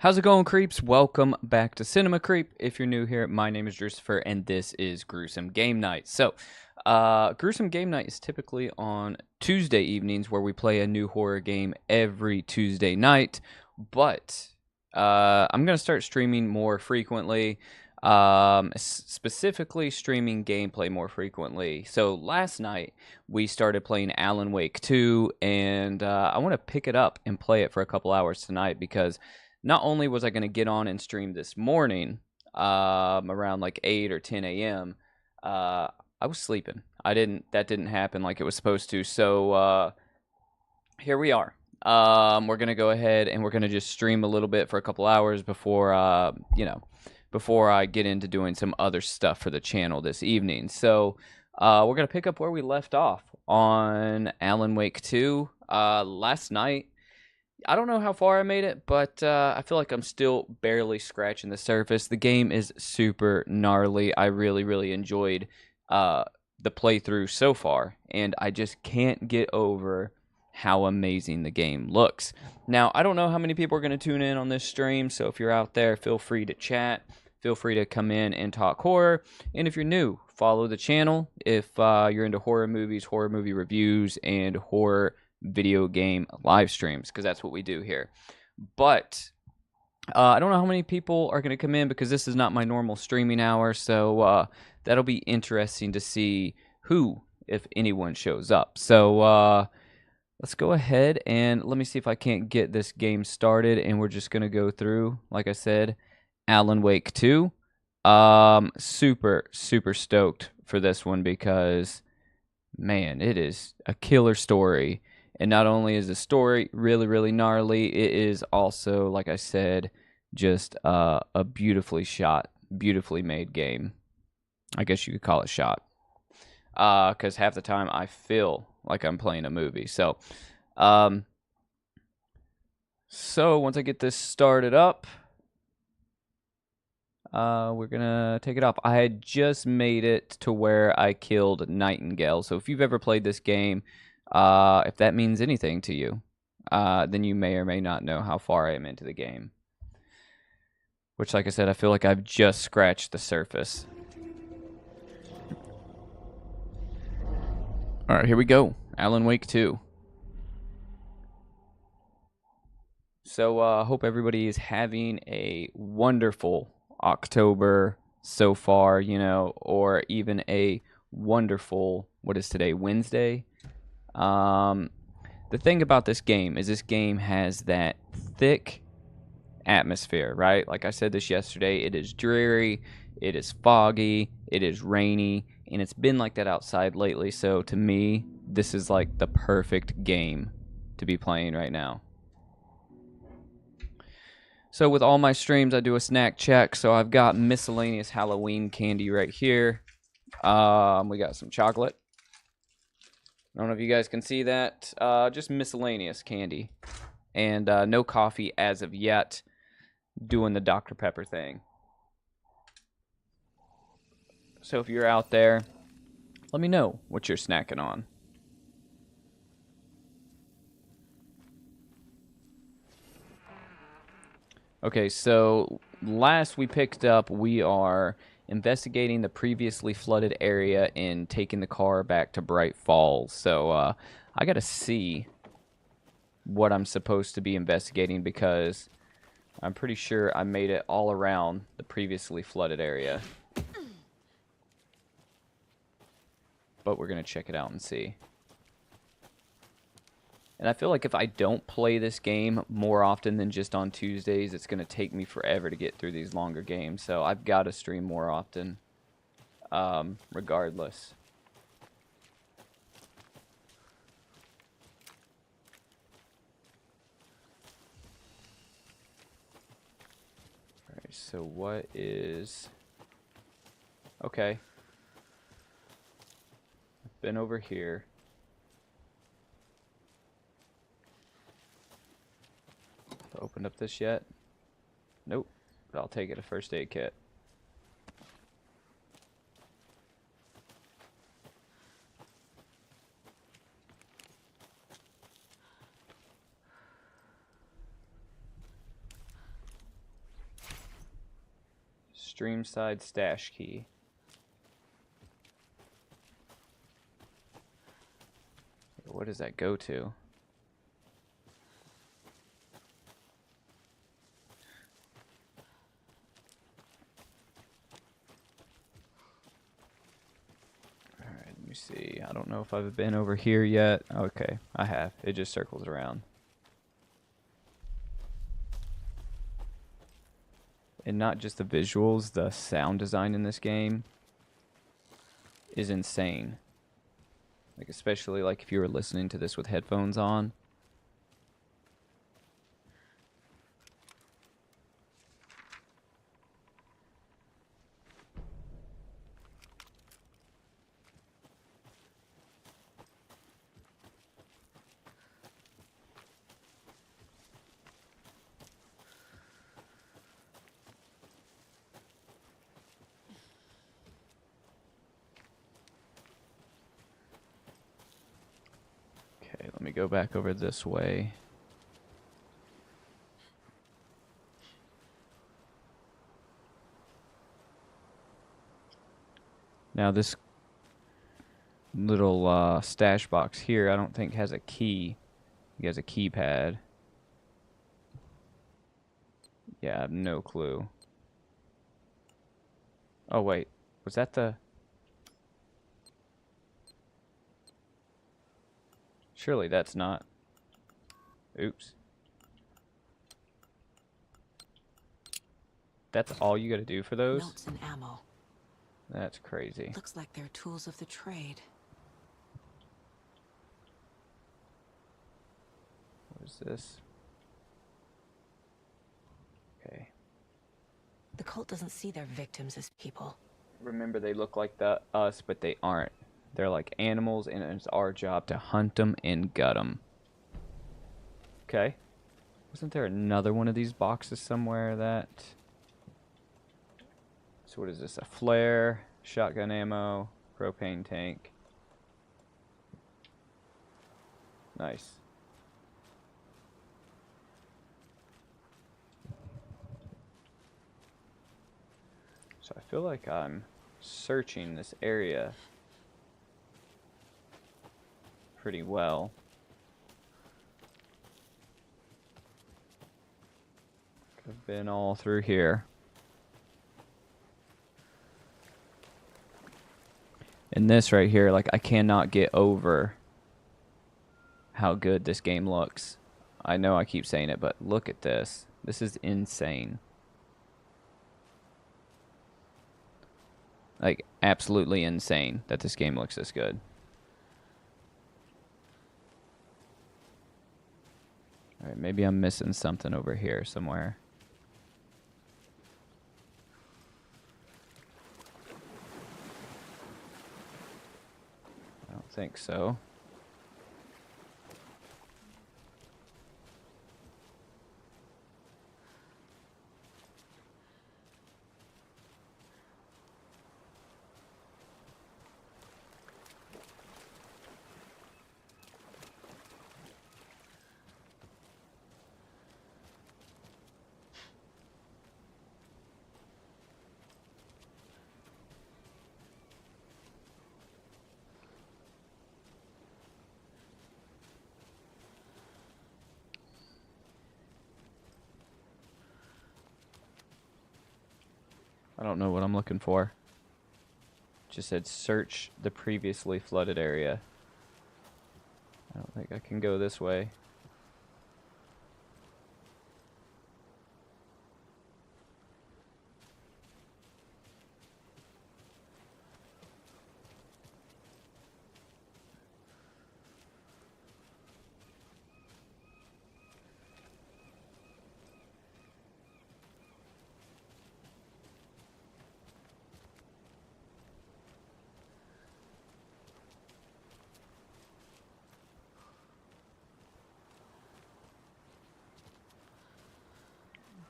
How's it going, creeps? Welcome back to Cinema Creep. If you're new here, my name is Drucifer, and this is Gruesome Game Night. Gruesome Game Night is typically on Tuesday evenings, where we play a new horror game every Tuesday night. But I'm going to start streaming more frequently, specifically streaming gameplay more frequently. So last night, we started playing Alan Wake 2, and I want to pick it up and play it for a couple hours tonight because not only was I going to get on and stream this morning around like 8 or 10 a.m., I was sleeping. That didn't happen like it was supposed to. So here we are. We're going to go ahead and we're going to just stream a little bit for a couple hours before I get into doing some other stuff for the channel this evening. So we're going to pick up where we left off on Alan Wake 2 last night. I don't know how far I made it, but I feel like I'm still barely scratching the surface. The game is super gnarly. I really, really enjoyed the playthrough so far, and I just can't get over how amazing the game looks. Now, I don't know how many people are going to tune in on this stream, so if you're out there, feel free to chat. Feel free to come in and talk horror. And if you're new, follow the channel. If you're into horror movies, horror movie reviews, and horror video game live streams, because that's what we do here. But I don't know how many people are going to come in because this is not my normal streaming hour, so that'll be interesting to see who, if anyone, shows up. So let's go ahead and let me see if I can't get this game started, and we're just going to go through, like I said, Alan Wake 2. Super stoked for this one because, man, it is a killer story. And not only is the story really, really gnarly, it is also, like I said, just a beautifully shot, beautifully made game. I guess you could call it shot. Because half the time I feel like I'm playing a movie. So once I get this started up, we're going to take it off. I had just made it to where I killed Nightingale. So if you've ever played this game, if that means anything to you, then you may or may not know how far I am into the game. Which, like I said, I feel like I've just scratched the surface. Alright, here we go. Alan Wake 2. So, hope everybody is having a wonderful October so far, or even a wonderful, what is today, Wednesday? The thing about this game is this game has that thick atmosphere, right? Like I said this yesterday, it is dreary, it is foggy, it is rainy, and it's been like that outside lately. So to me, this is like the perfect game to be playing right now. So with all my streams, I do a snack check. So I've got miscellaneous Halloween candy right here. We got some chocolate. I don't know if you guys can see that. Just miscellaneous candy. And no coffee as of yet. Doing the Dr. Pepper thing. So if you're out there, let me know what you're snacking on. Okay, so last we picked up, we are investigating the previously flooded area and taking the car back to Bright Falls. So I gotta see what I'm supposed to be investigating because I'm pretty sure I made it all around the previously flooded area. But we're gonna check it out and see. And I feel like if I don't play this game more often than just on Tuesdays, it's going to take me forever to get through these longer games. So I've got to stream more often, regardless. Alright, so what is... Okay. I've been over here. Opened up this yet? Nope. But I'll take it, a first aid kit. Streamside stash key. What does that go to? Alright, let me see. I don't know if I've been over here yet. Okay, I have. It just circles around. And not just the visuals, the sound design in this game is insane. Like, especially like if you were listening to this with headphones on. Okay, let me go back over this way. Now this little stash box here, I don't think has a key. It has a keypad. Yeah, I have no clue. Oh wait, was that the... Surely that's not... Oops. That's all you gotta do for those? Notes and ammo. That's crazy. Looks like they're tools of the trade. What is this? Okay. The cult doesn't see their victims as people. Remember, they look like us, but they aren't. They're like animals, and it's our job to hunt them and gut them. Okay. Wasn't there another one of these boxes somewhere that... So what is this? A flare, shotgun ammo, propane tank. Nice. So I feel like I'm searching this area pretty well. I've been all through here. And this right here, like, I cannot get over how good this game looks. I know I keep saying it, but look at this. This is insane. Like, absolutely insane that this game looks this good. Alright, maybe I'm missing something over here somewhere. I don't think so. I don't know what I'm looking for. Just said search the previously flooded area. I don't think I can go this way.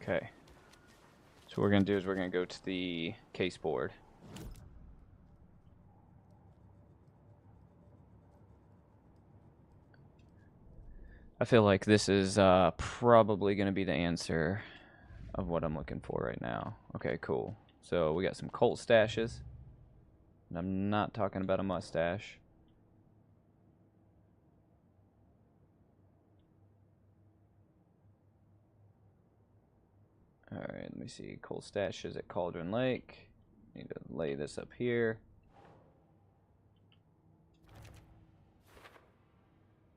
Okay. So what we're going to do is we're going to go to the case board. I feel like this is probably going to be the answer of what I'm looking for right now. Okay, cool. So we got some cult stashes. And I'm not talking about a mustache. Alright, let me see. Cult stashes at Cauldron Lake. Need to lay this up here.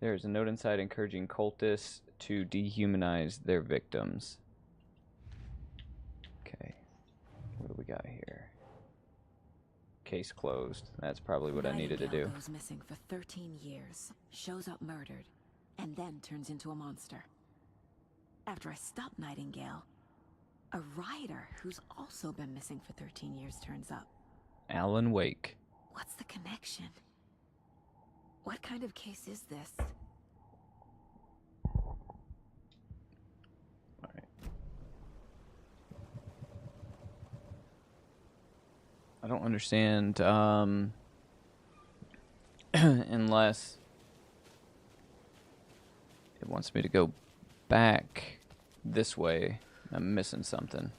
There's a note inside encouraging cultists to dehumanize their victims. Okay. What do we got here? Case closed. That's probably what I needed to do. Goes missing for 13 years, shows up murdered, and then turns into a monster. After I stop Nightingale, a rider who's also been missing for 13 years turns up. Alan Wake. What's the connection? What kind of case is this? Alright. I don't understand, unless it wants me to go back this way. I'm missing something.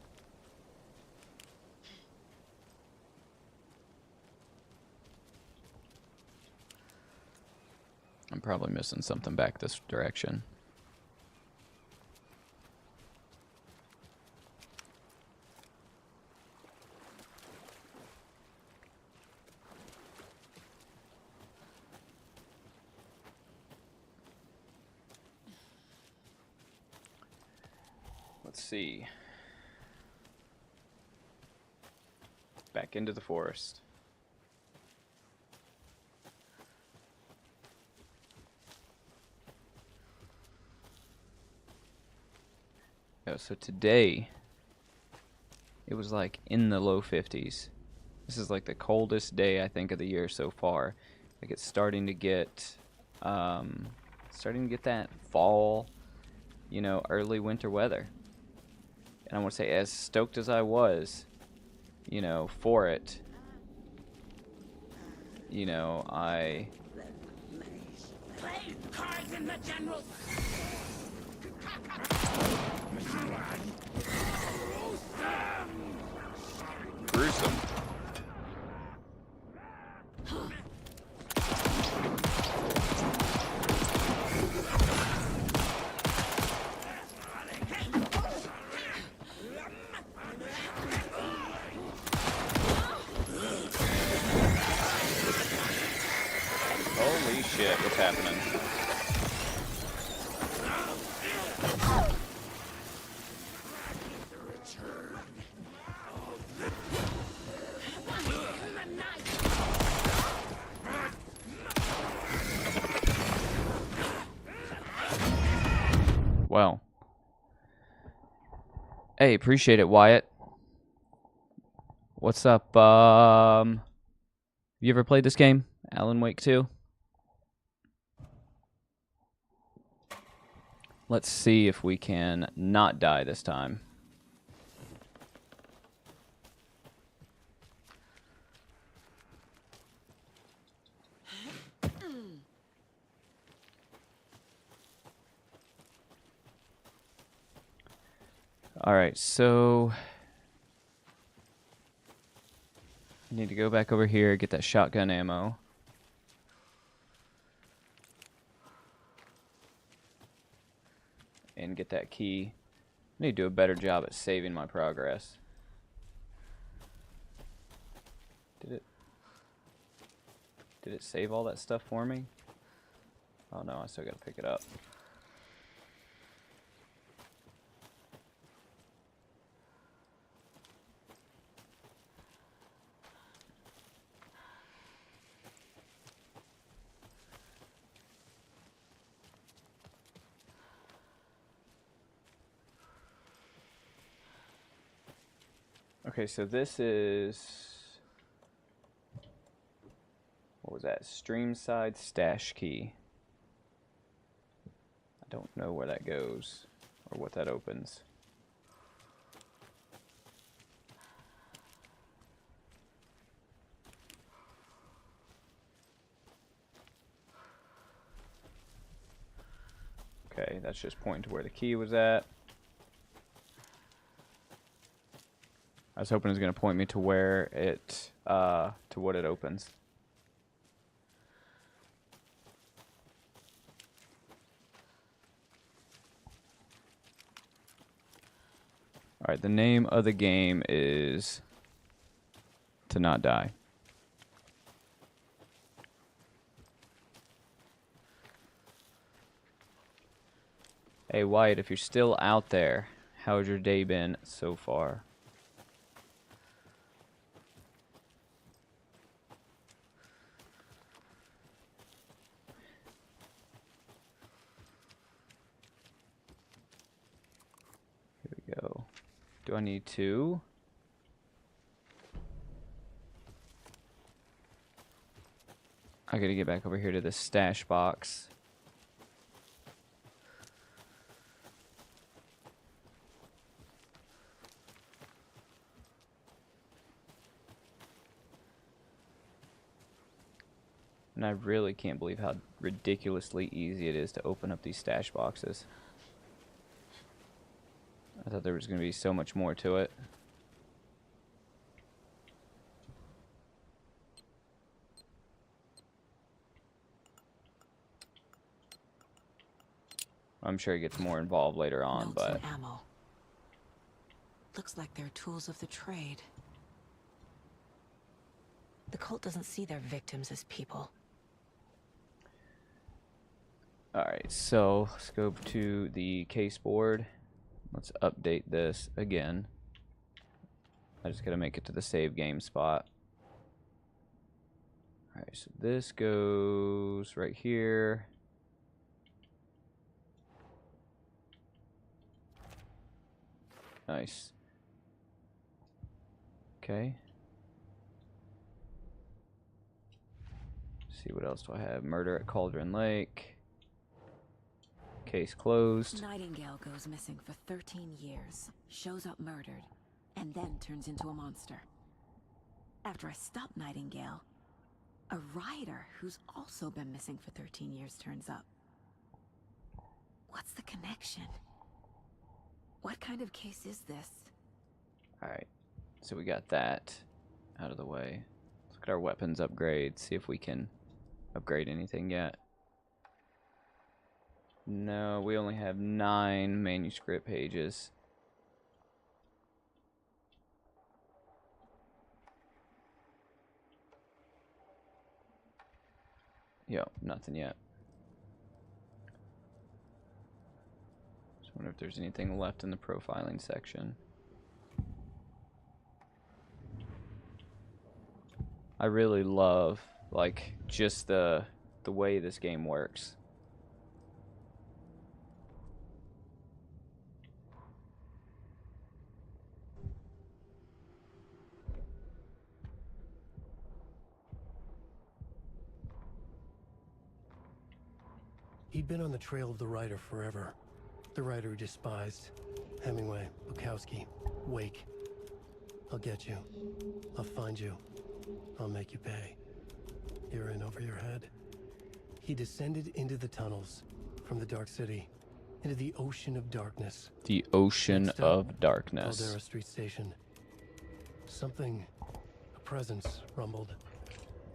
I'm probably missing something back this direction. Let's see. Back into the forest. Oh, so today it was like in the low 50s. This is like the coldest day I think of the year so far. Like it's starting to get that fall, you know, early winter weather. And I want to say, as stoked as I was, you know, for it, you know, I Play cards in the general. Gruesome. Holy shit, what's happening? Well. Hey, appreciate it, Wyatt. What's up? You ever played this game? Alan Wake 2? Let's see if we can not die this time. Alright, so I need to go back over here, get that shotgun ammo. And get that key. I need to do a better job at saving my progress. Did it save all that stuff for me? Oh no, I still gotta pick it up. Okay, so this is, what was that? Streamside stash key. I don't know where that goes or what that opens. Okay, that's just pointing to where the key was at. I was hoping it was going to point me to where it, to what it opens. Alright, the name of the game is To Not Die. Hey Wyatt, if you're still out there, how's your day been so far? Here we go. Do I need to? I gotta get back over here to the stash box. And I really can't believe how ridiculously easy it is to open up these stash boxes. I thought there was going to be so much more to it. I'm sure it gets more involved later on, Notes but... and ammo. Looks like they're tools of the trade. The cult doesn't see their victims as people. Alright, so let's go to the case board. Let's update this again. I just gotta make it to the save game spot. Alright, so this goes right here. Nice. Okay. See what else do I have? Murder at Cauldron Lake. Case closed. Nightingale goes missing for 13 years, shows up murdered, and then turns into a monster. After I stop Nightingale, a rider who's also been missing for 13 years turns up. What's the connection? What kind of case is this? Alright, so we got that out of the way. Let's look at our weapons upgrade, see if we can upgrade anything yet. No, we only have 9 manuscript pages. Yep, nothing yet. Just wonder if there's anything left in the profiling section. I really love, like, just the way this game works. He'd been on the trail of the writer forever. The writer he despised. Hemingway, Bukowski, Wake. I'll get you. I'll find you. I'll make you pay. You're in over your head. He descended into the tunnels, from the Dark City, into the ocean of darkness. The ocean Next up, of darkness. Caldera Street Station. Something, a presence, rumbled.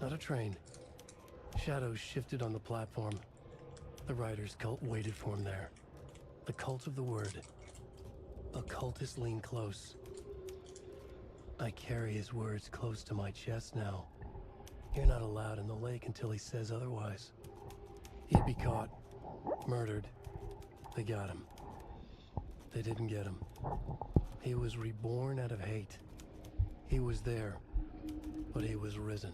Not a train. Shadows shifted on the platform. The writer's cult waited for him there. The cult of the word. Occultists lean close. I carry his words close to my chest now. You're not allowed in the lake until he says otherwise. He'd be caught. Murdered. They got him. They didn't get him. He was reborn out of hate. He was there, but he was risen.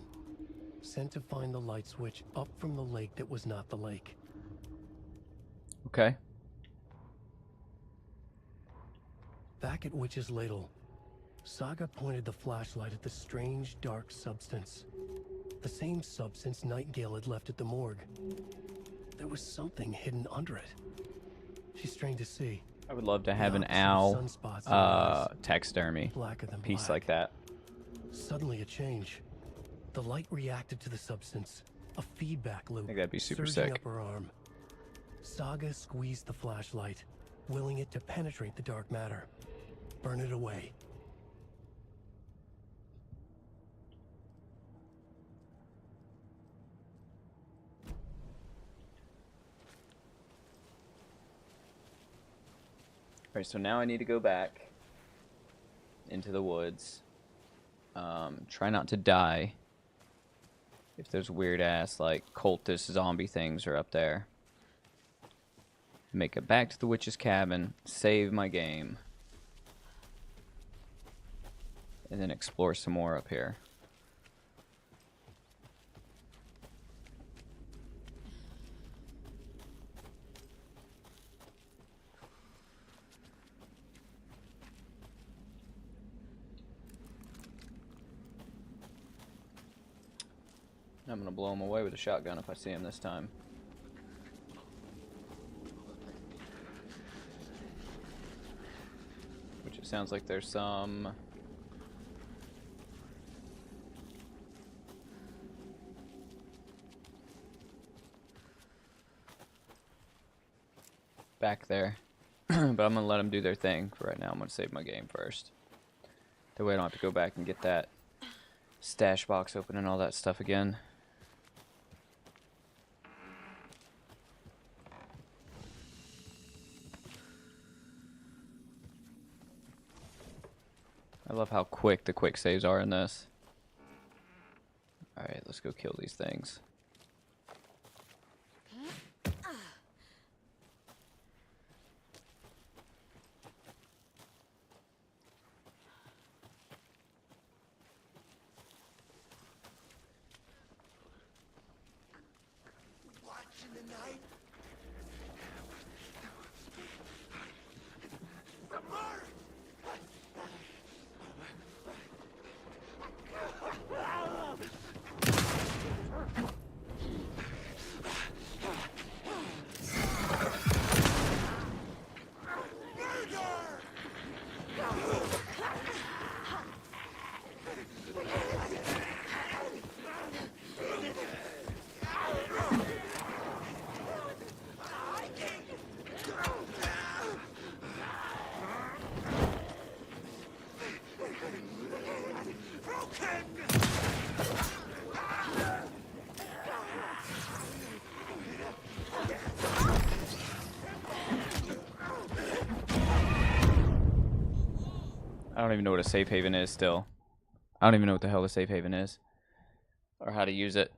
Sent to find the light switch up from the lake that was not the lake. Okay. Back at Witch's Ladle, Saga pointed the flashlight at the strange, dark substance. The same substance Nightingale had left at the morgue. There was something hidden under it. She strained to see. I would love to have an The opposite owl of sunspots in her eyes, taxidermy blacker than piece black. like that. Suddenly a change. The light reacted to the substance. A feedback loop. I think that'd be super surging sick. up her arm. Saga squeezed the flashlight, willing it to penetrate the dark matter. Burn it away. Alright, so now I need to go back into the woods. Try not to die. If those weird ass, like, cultist zombie things are up there. Make it back to the witch's cabin. Save my game. And then explore some more up here. I'm gonna blow him away with a shotgun if I see him this time. Which it sounds like there's some... back there. But I'm gonna let them do their thing for right now. I'm gonna save my game first. That way I don't have to go back and get that stash box open and all that stuff again. I love how quick the quick saves are in this. Alright, let's go kill these things. I don't even know what a safe haven is still. I don't even know what the hell a safe haven is. Or how to use it.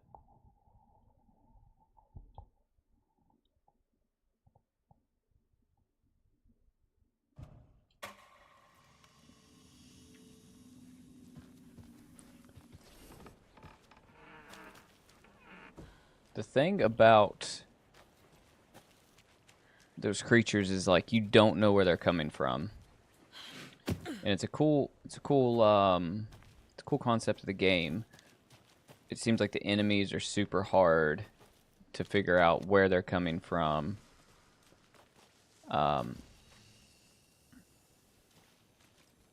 The thing about those creatures is like you don't know where they're coming from. And it's a cool concept of the game. It seems like the enemies are super hard to figure out where they're coming from. And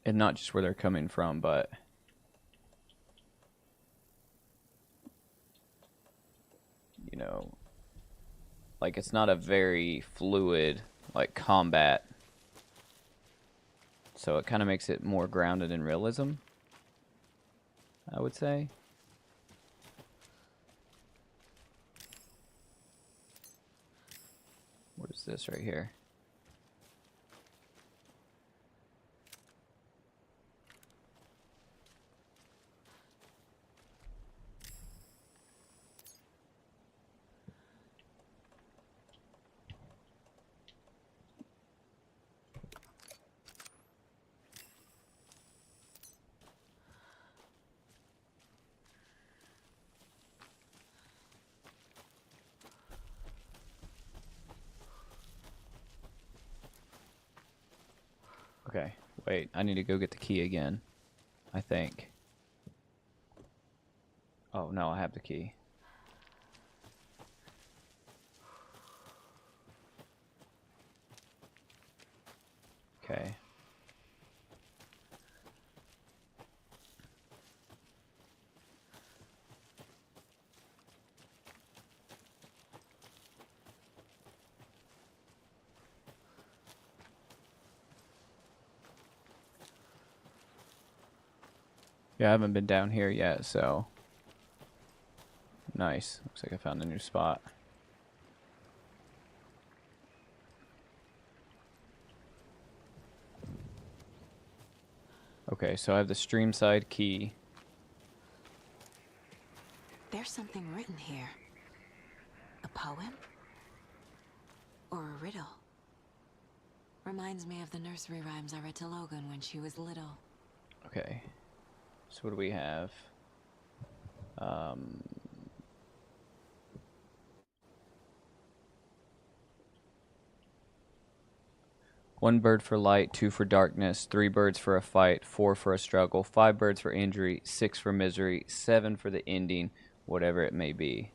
not just where they're coming from, but you know, like it's not a very fluid like combat. So it kind of makes it more grounded in realism, I would say. What is this right here? Okay, wait, I need to go get the key again, I think. Oh, no, I have the key. Okay. Yeah, I haven't been down here yet, so... Nice. Looks like I found a new spot. Okay, so I have the stream side key. There's something written here. A poem? Or a riddle? Reminds me of the nursery rhymes I read to Logan when she was little. Okay. So what do we have? One bird for light, two for darkness, three birds for a fight, four for a struggle, five birds for injury, six for misery, seven for the ending, whatever it may be.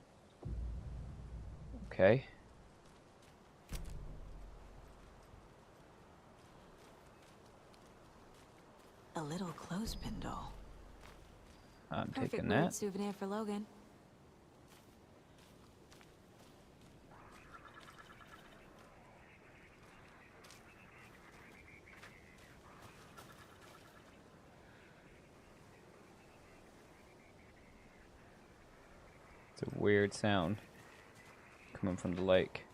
Okay. A little clothespin doll. I'm Perfect taking weird that. souvenir for Logan. It's a weird sound coming from the lake.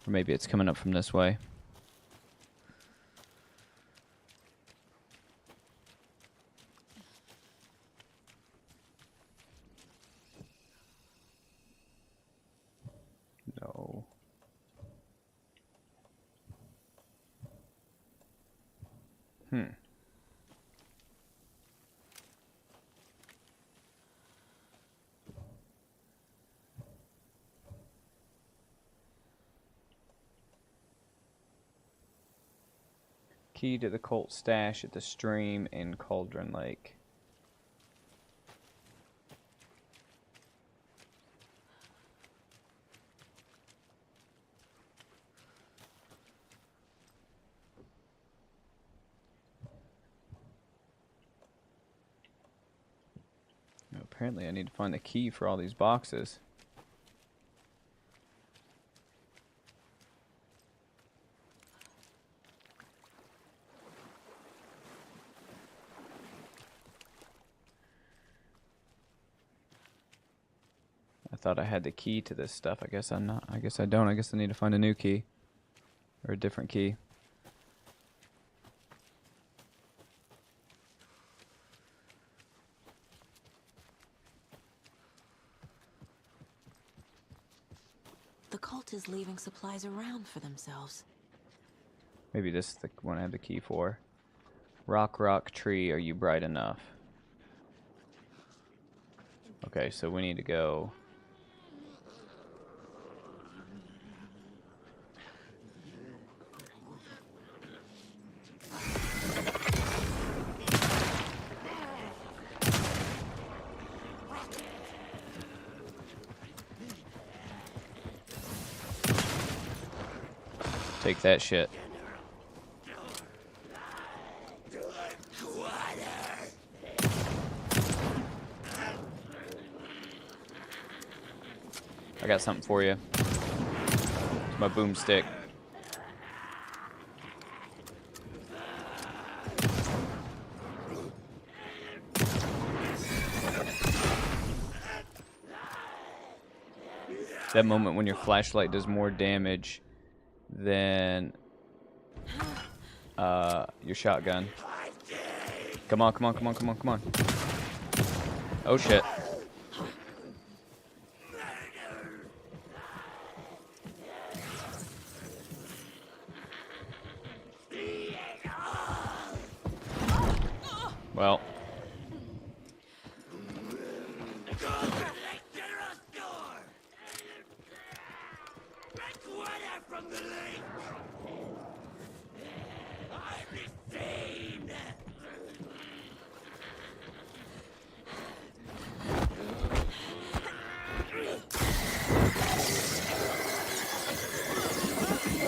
Or maybe it's coming up from this way. No. Key to the cult stash at the stream in Cauldron Lake. Apparently I need to find the key for all these boxes. I thought I had the key to this stuff. I guess I'm not. I guess I don't. I guess I need to find a new key. Or a different key. The cult is leaving supplies around for themselves. Maybe this is the one I have the key for. Rock, rock, tree, are you bright enough? Okay, so we need to go. Take that shit. I got something for you. It's my boomstick. That moment when your flashlight does more damage than your shotgun. Come on, come on, come on, come on, come on. Oh shit. Well.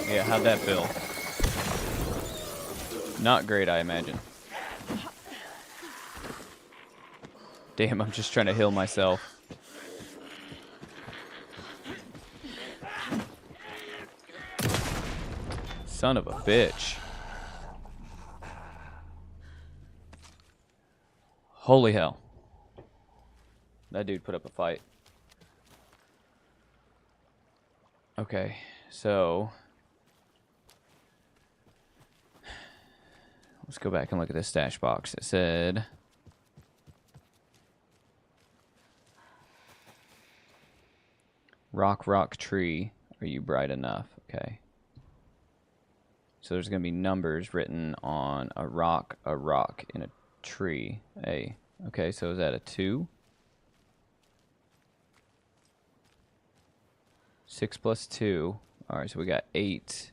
Yeah, how'd that feel? Not great, I imagine. Damn, I'm just trying to heal myself. Son of a bitch. Holy hell. That dude put up a fight. Okay, so Let's go back and look at this stash box. It said... Rock, tree. Are you bright enough? Okay. So there's going to be numbers written on a rock, in a tree. A. Okay, so is that a 2? 6 plus 2. Alright, so we got 8.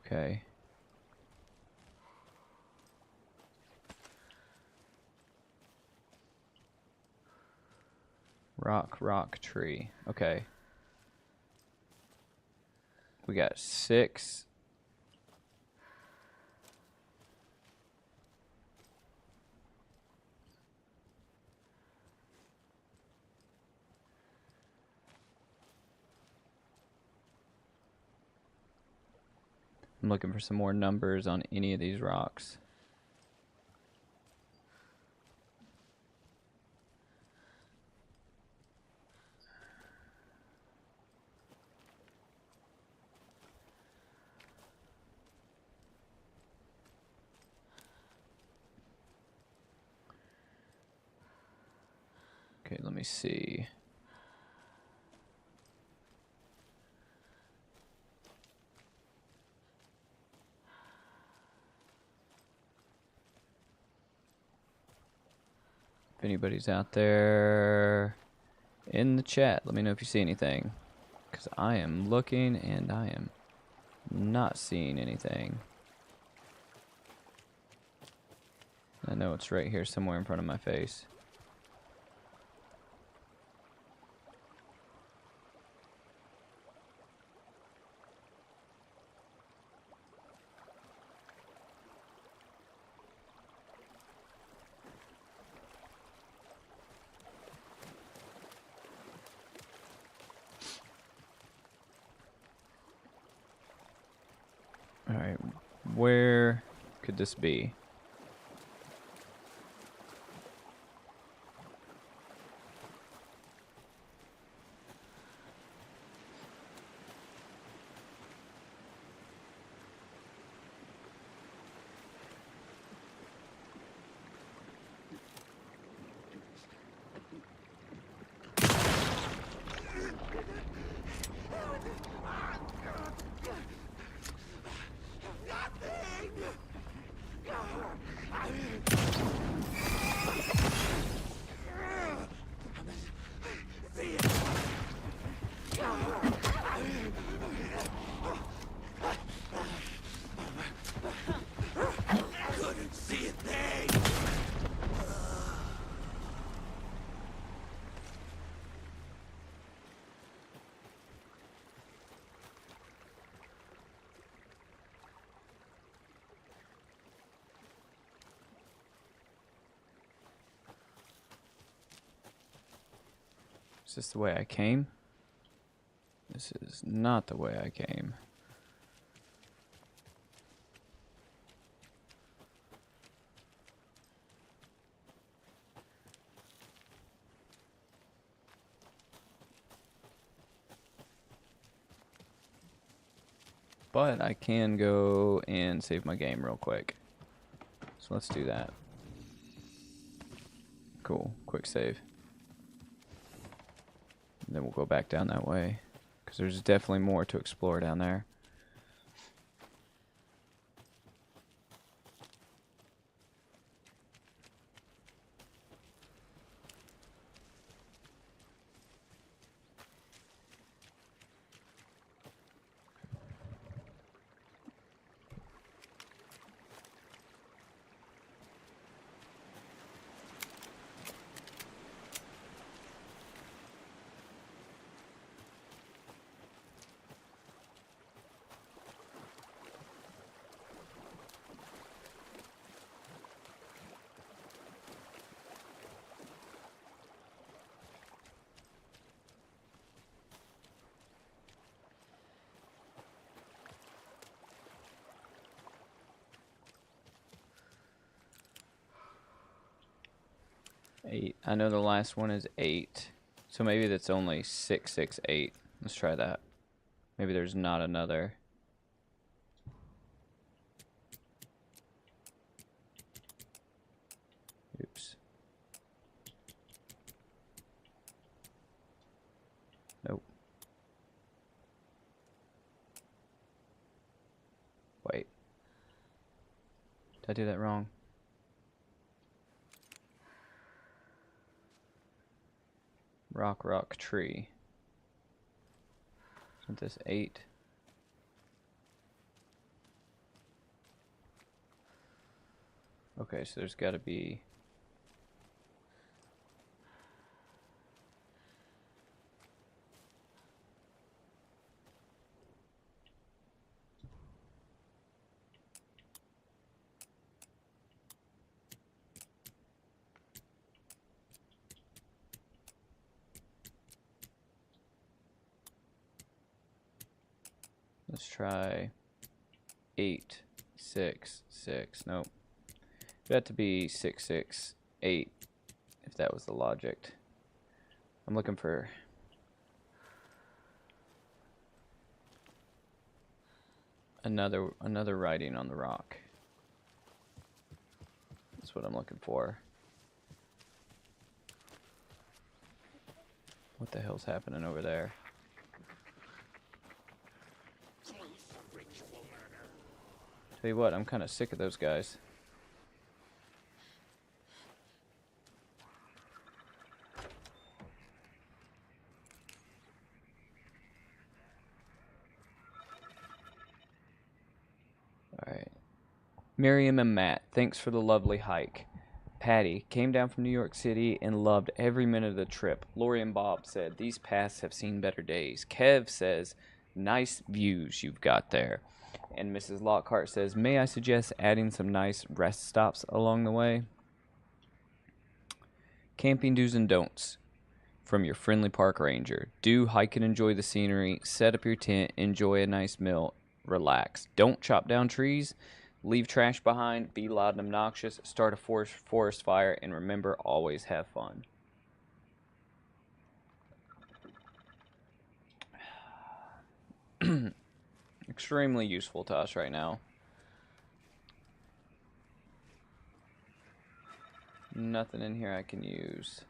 Okay. Rock, tree. Okay. We got 6. I'm looking for some more numbers on any of these rocks. Okay, let me see. If anybody's out there in the chat, let me know if you see anything. Because I am looking and I am not seeing anything. I know it's right here somewhere in front of my face. Alright, where could this be? Is this the way I came? This is not the way I came. But I can go and save my game real quick. So let's do that. Cool. Quick save. And then we'll go back down that way. Because there's definitely more to explore down there. 8. I know the last one is 8. So maybe that's only 668. Let's try that. Maybe there's not another. Oops. Nope. Wait. Did I do that wrong? Rock, tree. Isn't this 8? Okay, so there's got to be... Let's try 8, 6, 6. Nope. It had to be 6, 6, 8, if that was the logic. I'm looking for... another writing on the rock. That's what I'm looking for. What the hell's happening over there? Tell you what, I'm kind of sick of those guys. Alright. Miriam and Matt, thanks for the lovely hike. Patty came down from New York City and loved every minute of the trip. Lori and Bob said, these paths have seen better days. Kev says, nice views you've got there. And Mrs. Lockhart says, may I suggest adding some nice rest stops along the way? Camping do's and don'ts from your friendly park ranger. Do hike and enjoy the scenery. Set up your tent. Enjoy a nice meal. Relax. Don't chop down trees. Leave trash behind. Be loud and obnoxious. Start a forest fire. And remember, always have fun. Extremely useful to us right now. Nothing in here I can use.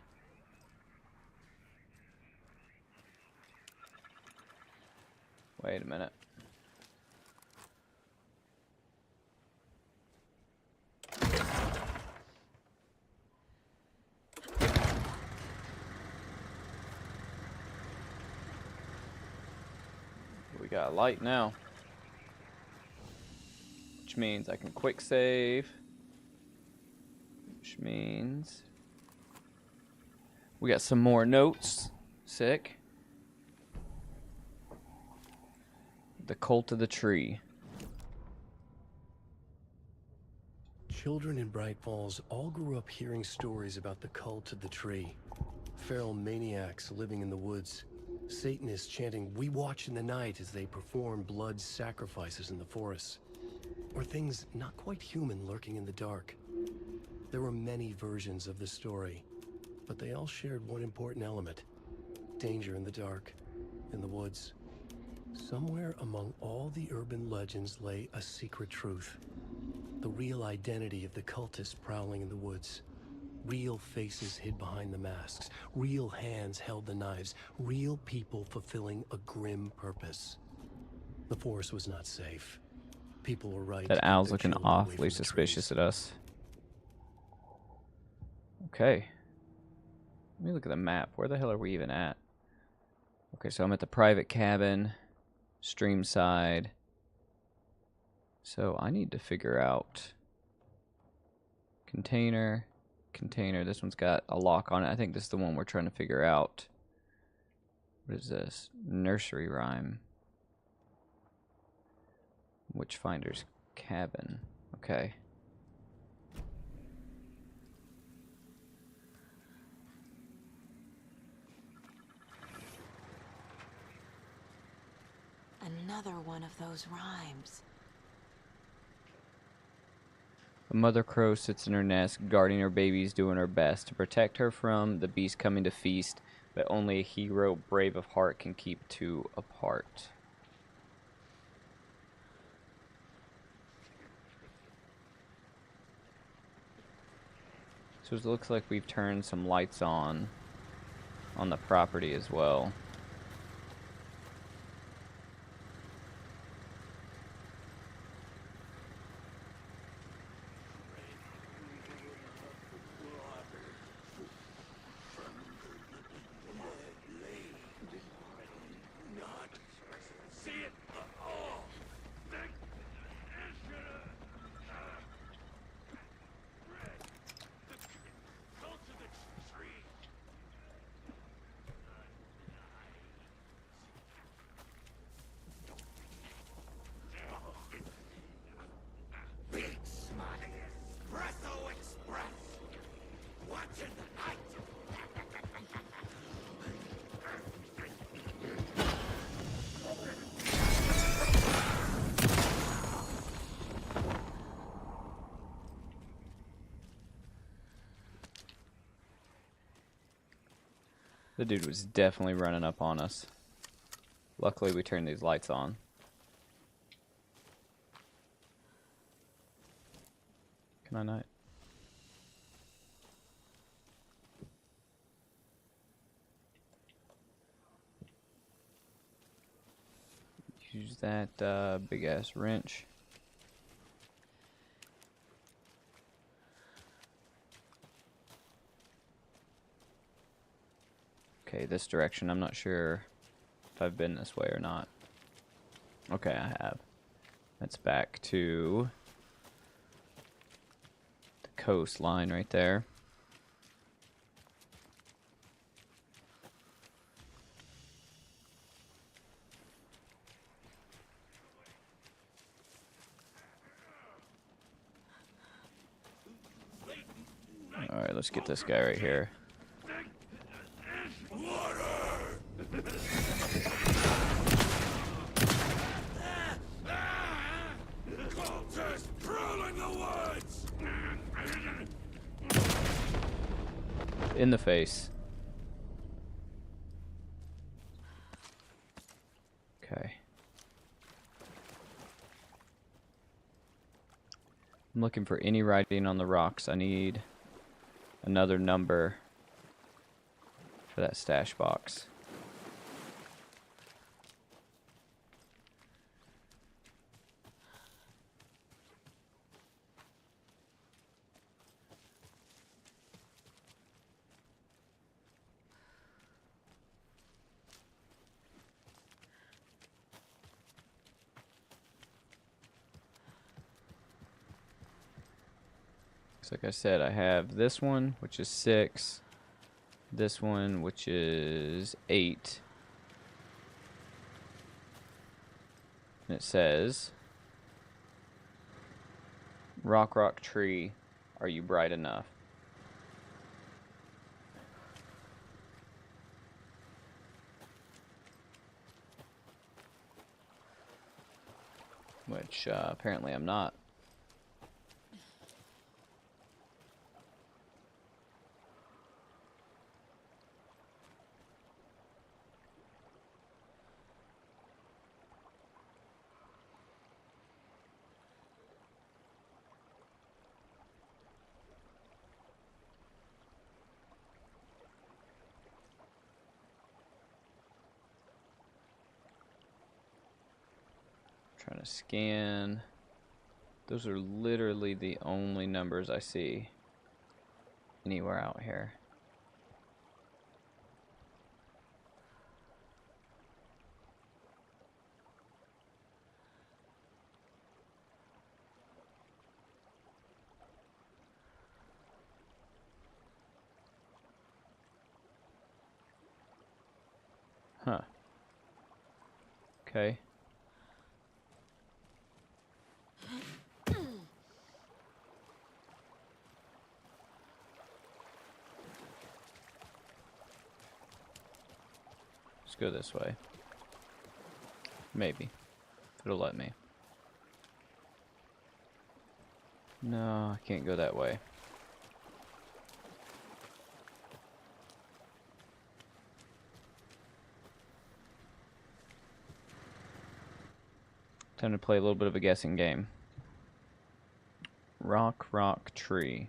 Wait a minute. We got a light now. Which means I can quick save. Which means we got some more notes. Sick. The Cult of the Tree. Children in Bright Falls all grew up hearing stories about the Cult of the Tree. Feral maniacs living in the woods. Satanists chanting, "We watch in the night," as they perform blood sacrifices in the forests. Or things not quite human lurking in the dark. There were many versions of the story, but they all shared one important element. Danger in the dark, in the woods. Somewhere among all the urban legends lay a secret truth. The real identity of the cultists prowling in the woods. Real faces hid behind the masks. Real hands held the knives. Real people fulfilling a grim purpose. The forest was not safe. People were right. That owl's looking awfully suspicious at us. Okay. Let me look at the map. Where the hell are we even at? Okay, so I'm at the private cabin. Stream side. So I need to figure out container. This one's got a lock on it. I think this is the one we're trying to figure out. What is this? Nursery rhyme. Witchfinder's cabin. Okay. Another one of those rhymes. A mother crow sits in her nest, guarding her babies, doing her best to protect her from the beast coming to feast, but only a hero brave of heart can keep two apart. So it looks like we've turned some lights on the property as well. The dude was definitely running up on us. Luckily, we turned these lights on. Can I not? Use that big ass wrench. Okay, this direction. I'm not sure if I've been this way or not. Okay, I have. That's back to the coastline right there. Alright, let's get this guy right here. In the face. Okay. I'm looking for any writing on the rocks. I need another number for that stash box. Like I said, I have this one, which is 6. This one, which is 8. And it says, rock tree, are you bright enough? Which apparently I'm not. Trying to scan. Those are literally the only numbers I see anywhere out here. Huh. Okay. Let's go this way. Maybe. It'll let me. No, I can't go that way. Time to play a little bit of a guessing game. Rock, rock, tree.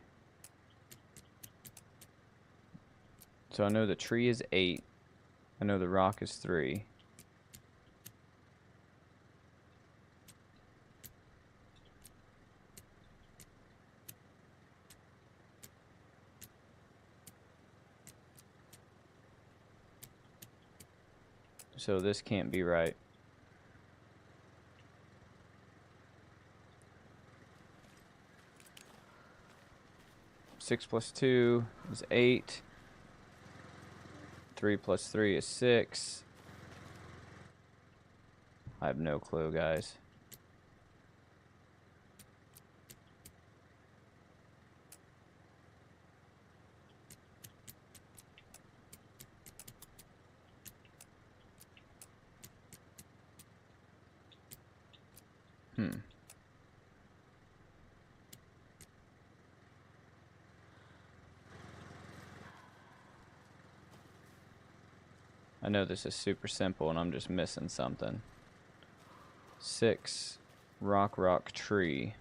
So I know the tree is 8. I know the rock is 3. So this can't be right. Six plus 2 is 8. 3 plus 3 is 6. I have no clue, guys. I know this is super simple and I'm just missing something. 6, rock, rock, tree.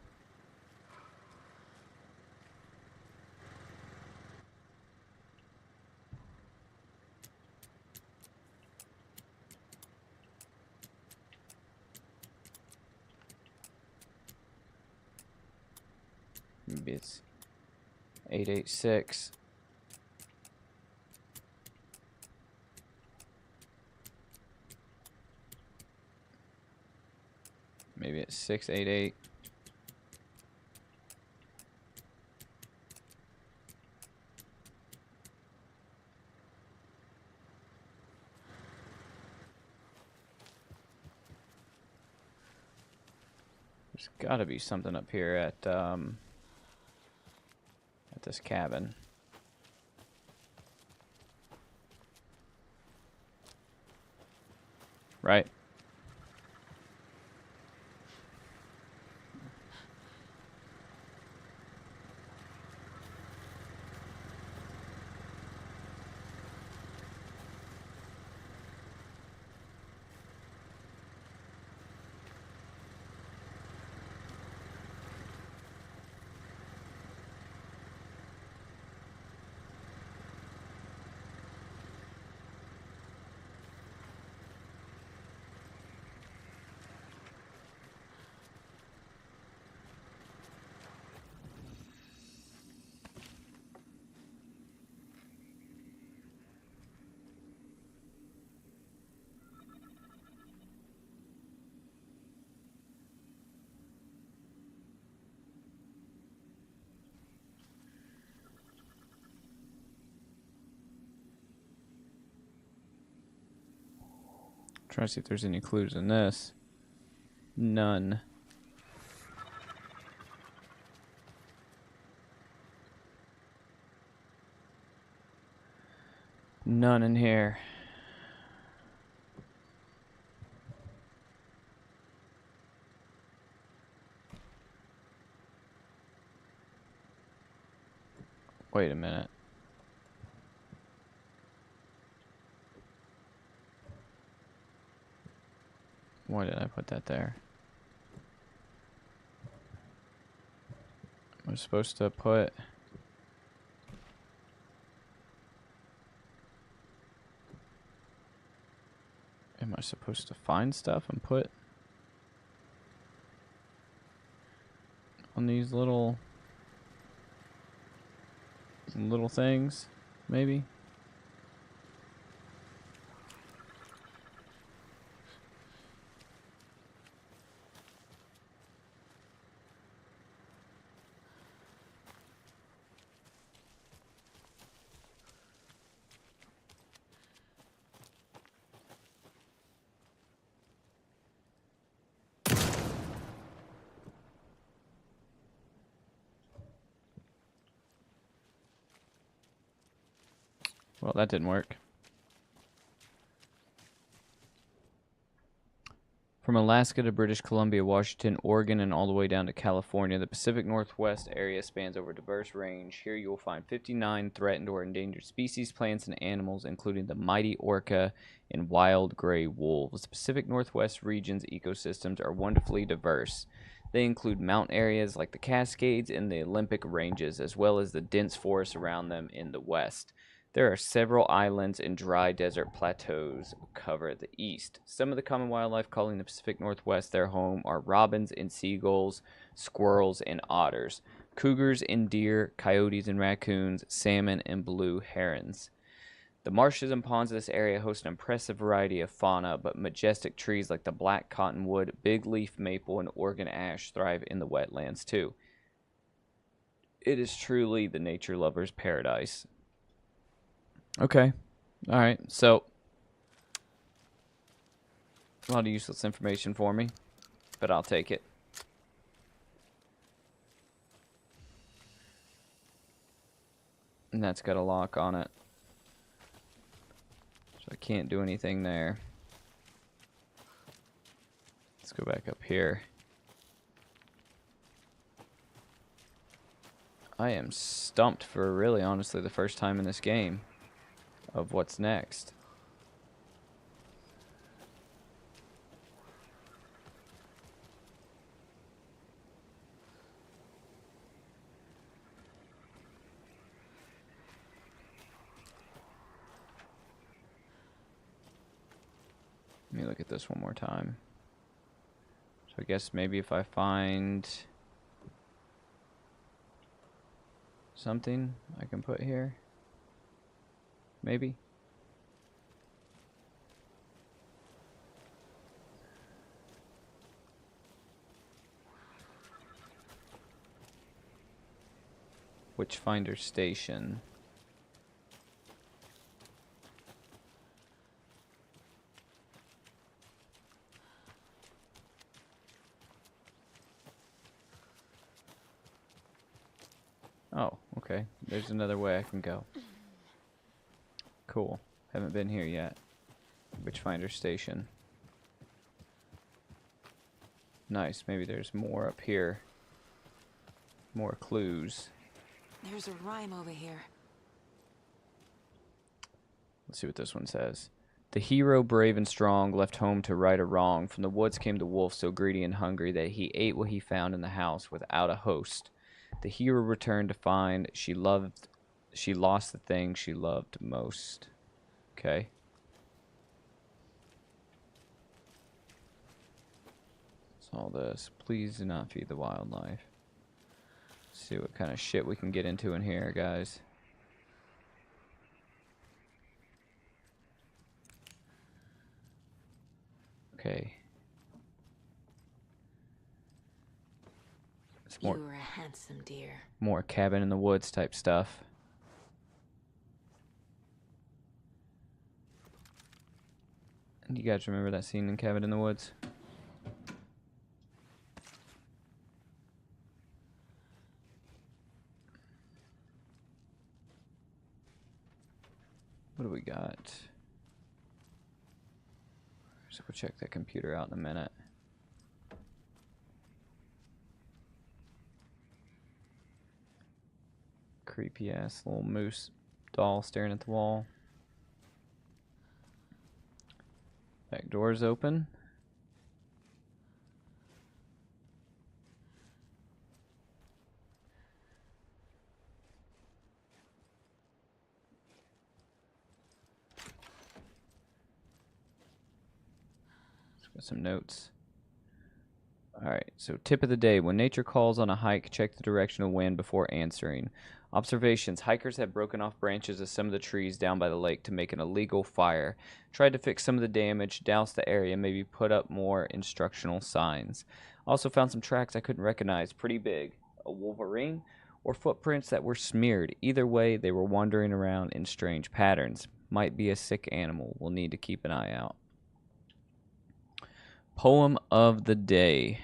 Maybe it's 886. Maybe it's 688. There's got to be something up here at this cabin. Right? Trying to see if there's any clues in this. None. None in here. Wait a minute. Why did I put that there? I was supposed to put... Am I supposed to find stuff and put on these little things, maybe? Well, that didn't work. From Alaska to British Columbia, Washington, Oregon, and all the way down to California, the Pacific Northwest area spans over a diverse range. Here you will find 59 threatened or endangered species, plants, and animals, including the mighty orca and wild gray wolves. The Pacific Northwest region's ecosystems are wonderfully diverse. They include mountain areas like the Cascades and the Olympic Ranges, as well as the dense forests around them in the west. There are several islands and dry desert plateaus cover the east. Some of the common wildlife calling the Pacific Northwest their home are robins and seagulls, squirrels and otters, cougars and deer, coyotes and raccoons, salmon and blue herons. The marshes and ponds of this area host an impressive variety of fauna, but majestic trees like the black cottonwood, big leaf maple, and Oregon ash thrive in the wetlands too. It is truly the nature lover's paradise. Okay. All right. So, a lot of useless information for me, but I'll take it. And that's got a lock on it. So I can't do anything there. Let's go back up here. I am stumped for really, honestly, the first time in this game of what's next. Let me look at this one more time. So I guess maybe if I find something I can put here. Maybe. Witchfinder Station. Oh, okay. There's another way I can go. Cool. Haven't been here yet. Witchfinder Station. Nice. Maybe there's more up here. More clues. There's a rhyme over here. Let's see what this one says. The hero, brave and strong, left home to right a wrong. From the woods came the wolf, so greedy and hungry that he ate what he found in the house without a host. The hero returned to find she lost the thing she loved most. Okay. What's all this? Please do not feed the wildlife. Let's see what kind of shit we can get into in here, guys. Okay. It's more, You were a handsome deer. more cabin in the woods type stuff. And you guys remember that scene in Cabin in the Woods? What do we got? So we'll check that computer out in a minute. Creepy ass little moose doll staring at the wall. Back door's open. Got some notes. Alright, so tip of the day. When nature calls on a hike, check the direction of wind before answering. Observations. Hikers have broken off branches of some of the trees down by the lake to make an illegal fire. Tried to fix some of the damage, douse the area, maybe put up more instructional signs. Also found some tracks I couldn't recognize. Pretty big. A wolverine or footprints that were smeared. Either way, they were wandering around in strange patterns. Might be a sick animal. We'll need to keep an eye out. Poem of the day.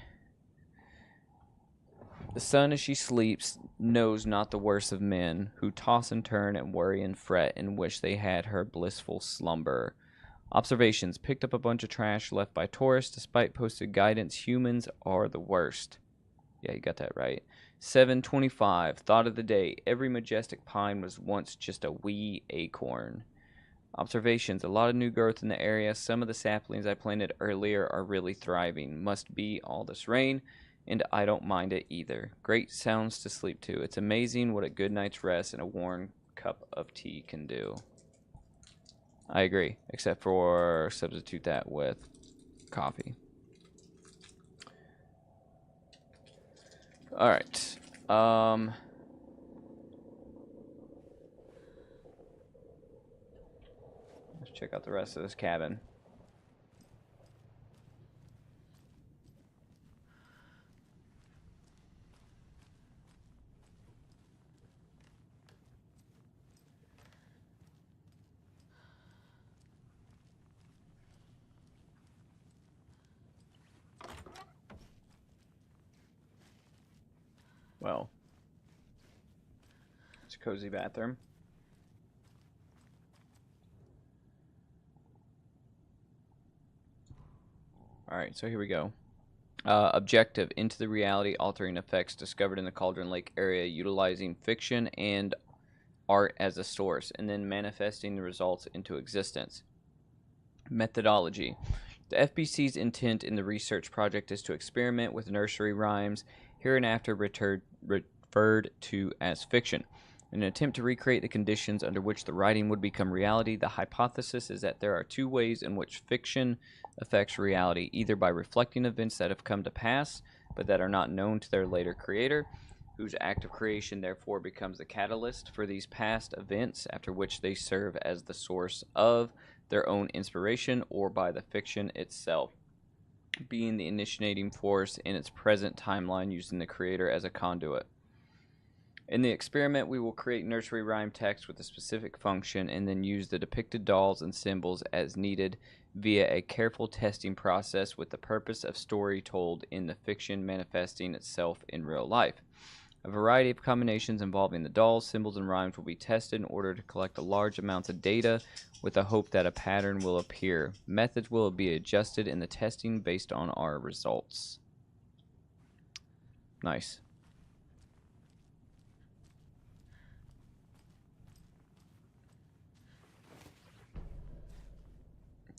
The sun as she sleeps knows not the worst of men, who toss and turn and worry and fret and wish they had her blissful slumber. Observations. Picked up a bunch of trash left by tourists. Despite posted guidance, humans are the worst. Yeah, you got that right. 725. Thought of the day. Every majestic pine was once just a wee acorn. Observations. A lot of new growth in the area. Some of the saplings I planted earlier are really thriving. Must be all this rain, and I don't mind it either. Great sounds to sleep to. It's amazing what a good night's rest and a warm cup of tea can do. I agree, except for substitute that with coffee. All right. Let's check out the rest of this cabin. Well, it's a cozy bathroom. Alright, so here we go. Objective. Into the reality-altering effects discovered in the Cauldron Lake area, utilizing fiction and art as a source, and then manifesting the results into existence. Methodology. The FBC's intent in the research project is to experiment with nursery rhymes, hereinafter referred to as fiction. In an attempt to recreate the conditions under which the writing would become reality, the hypothesis is that there are two ways in which fiction affects reality, either by reflecting events that have come to pass, but that are not known to their later creator, whose act of creation therefore becomes the catalyst for these past events, after which they serve as the source of their own inspiration, or by the fiction itself being the initiating force in its present timeline, using the creator as a conduit. In the experiment, we will create nursery rhyme text with a specific function and then use the depicted dolls and symbols as needed via a careful testing process, with the purpose of story told in the fiction manifesting itself in real life. A variety of combinations involving the dolls, symbols, and rhymes will be tested in order to collect large amounts of data with the hope that a pattern will appear. Methods will be adjusted in the testing based on our results. Nice.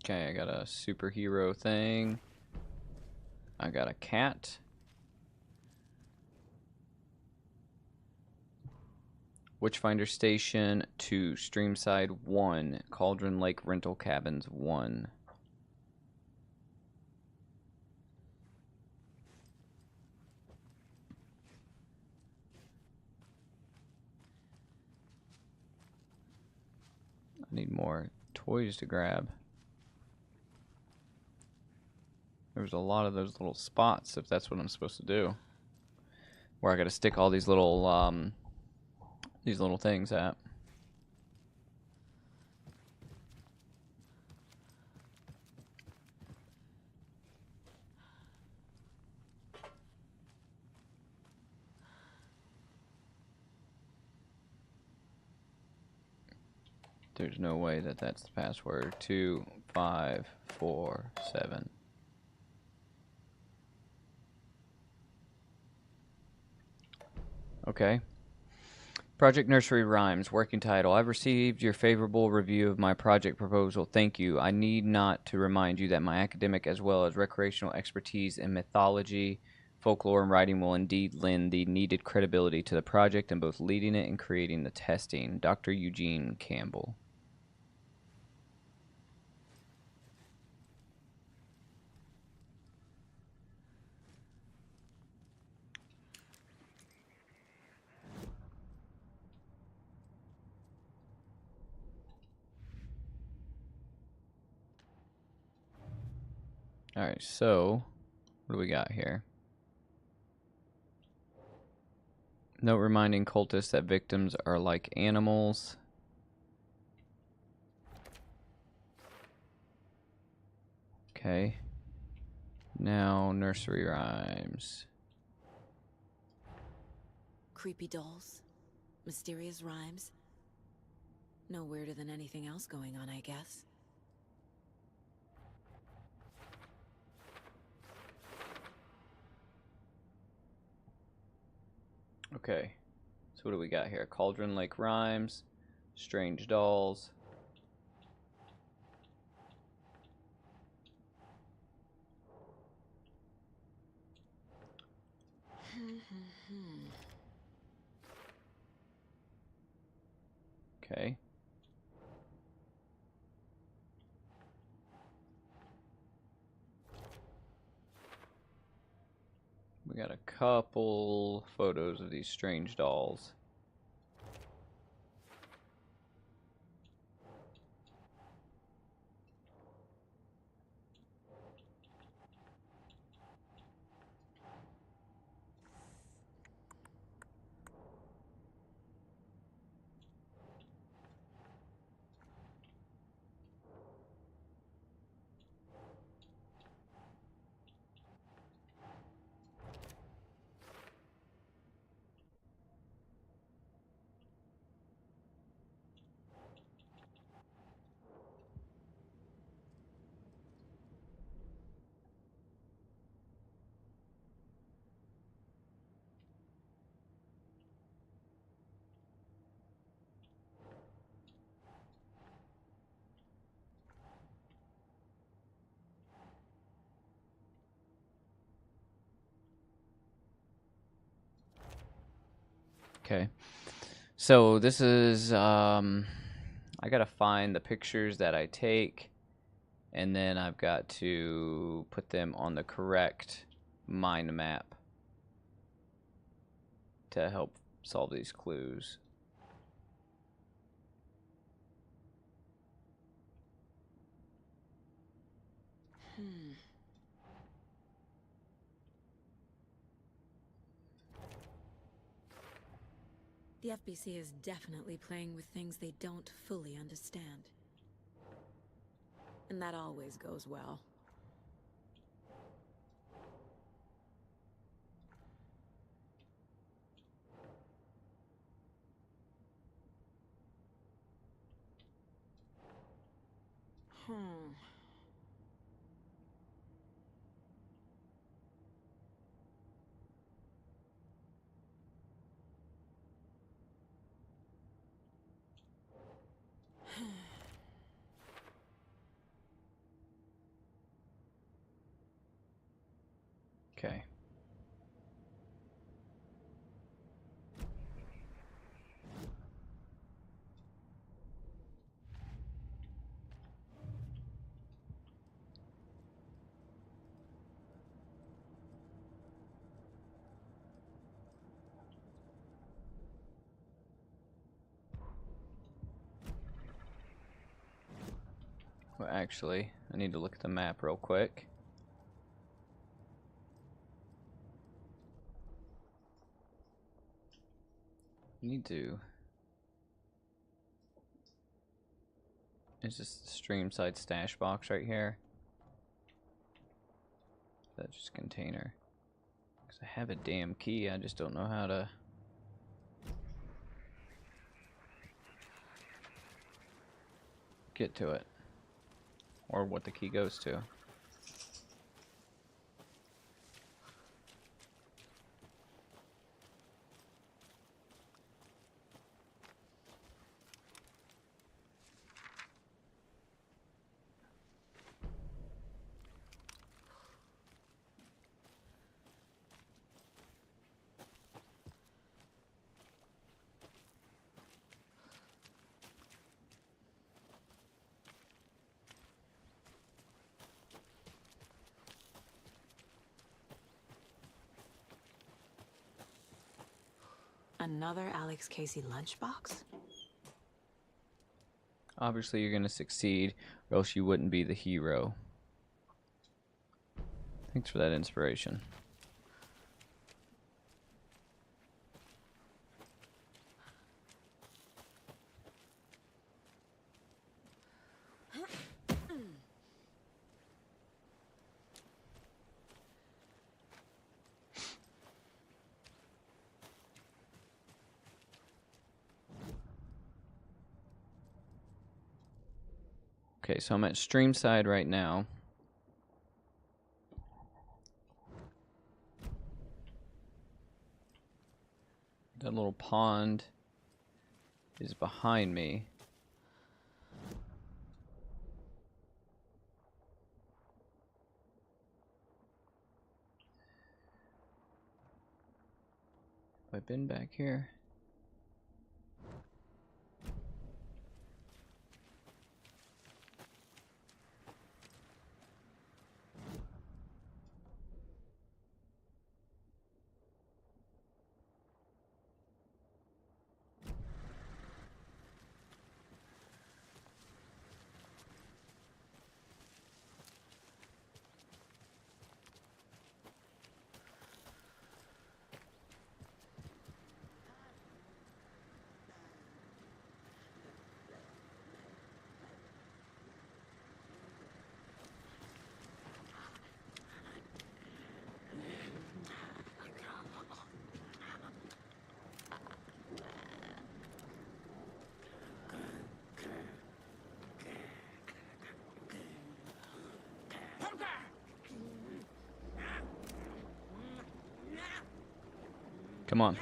Okay, I got a superhero thing. I got a cat. Witchfinder Station 2, Streamside 1, Cauldron Lake Rental Cabins 1. I need more toys to grab. There's a lot of those little spots, if that's what I'm supposed to do. Where I gotta stick all these little things at. There's no way that that's the password. 2547. Okay. Project Nursery Rhymes, working title. I've received your favorable review of my project proposal. Thank you. I need not to remind you that my academic as well as recreational expertise in mythology, folklore, and writing will indeed lend the needed credibility to the project in both leading it and creating the testing. Dr. Eugene Campbell. Alright, so what do we got here? Note reminding cultists that victims are like animals. Okay. Now, nursery rhymes. Creepy dolls, mysterious rhymes. No weirder than anything else going on, I guess. Okay. So what do we got here? Cauldron Lake Rhymes, Strange Dolls. Okay. We got a couple photos of these strange dolls. Okay. So this is I gotta find the pictures that I take, and then I've got to put them on the correct mind map to help solve these clues. The FBC is definitely playing with things they don't fully understand. And that always goes well. Okay. Well, actually, I need to look at the map real quick. Need to. Is this the stream side stash box right here? That's just container. Because I have a damn key, I just don't know how to get to it. Or what the key goes to. Another Alex Casey lunchbox? Obviously you're gonna succeed, or else you wouldn't be the hero. Thanks for that inspiration. Okay, so I'm at stream side right now. That little pond is behind me. Have I been back here? Come on.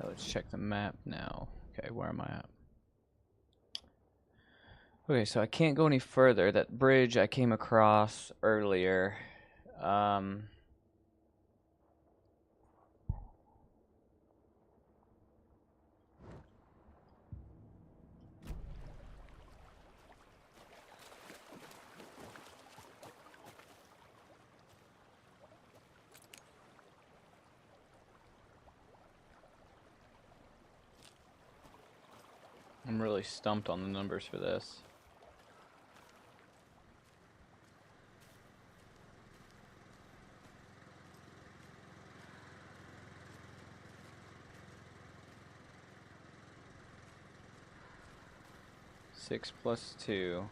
Let's check the map now. Okay, where am I at? Okay, so I can't go any further. That bridge I came across earlier. I'm really stumped on the numbers for this. Six plus 2.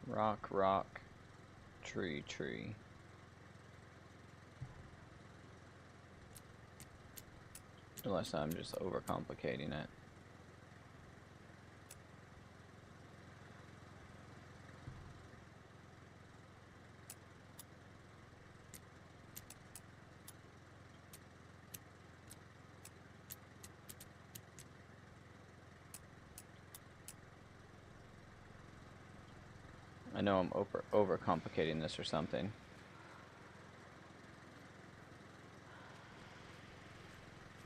Rock, rock, tree, tree. Unless I'm just overcomplicating it. I know I'm overcomplicating this or something.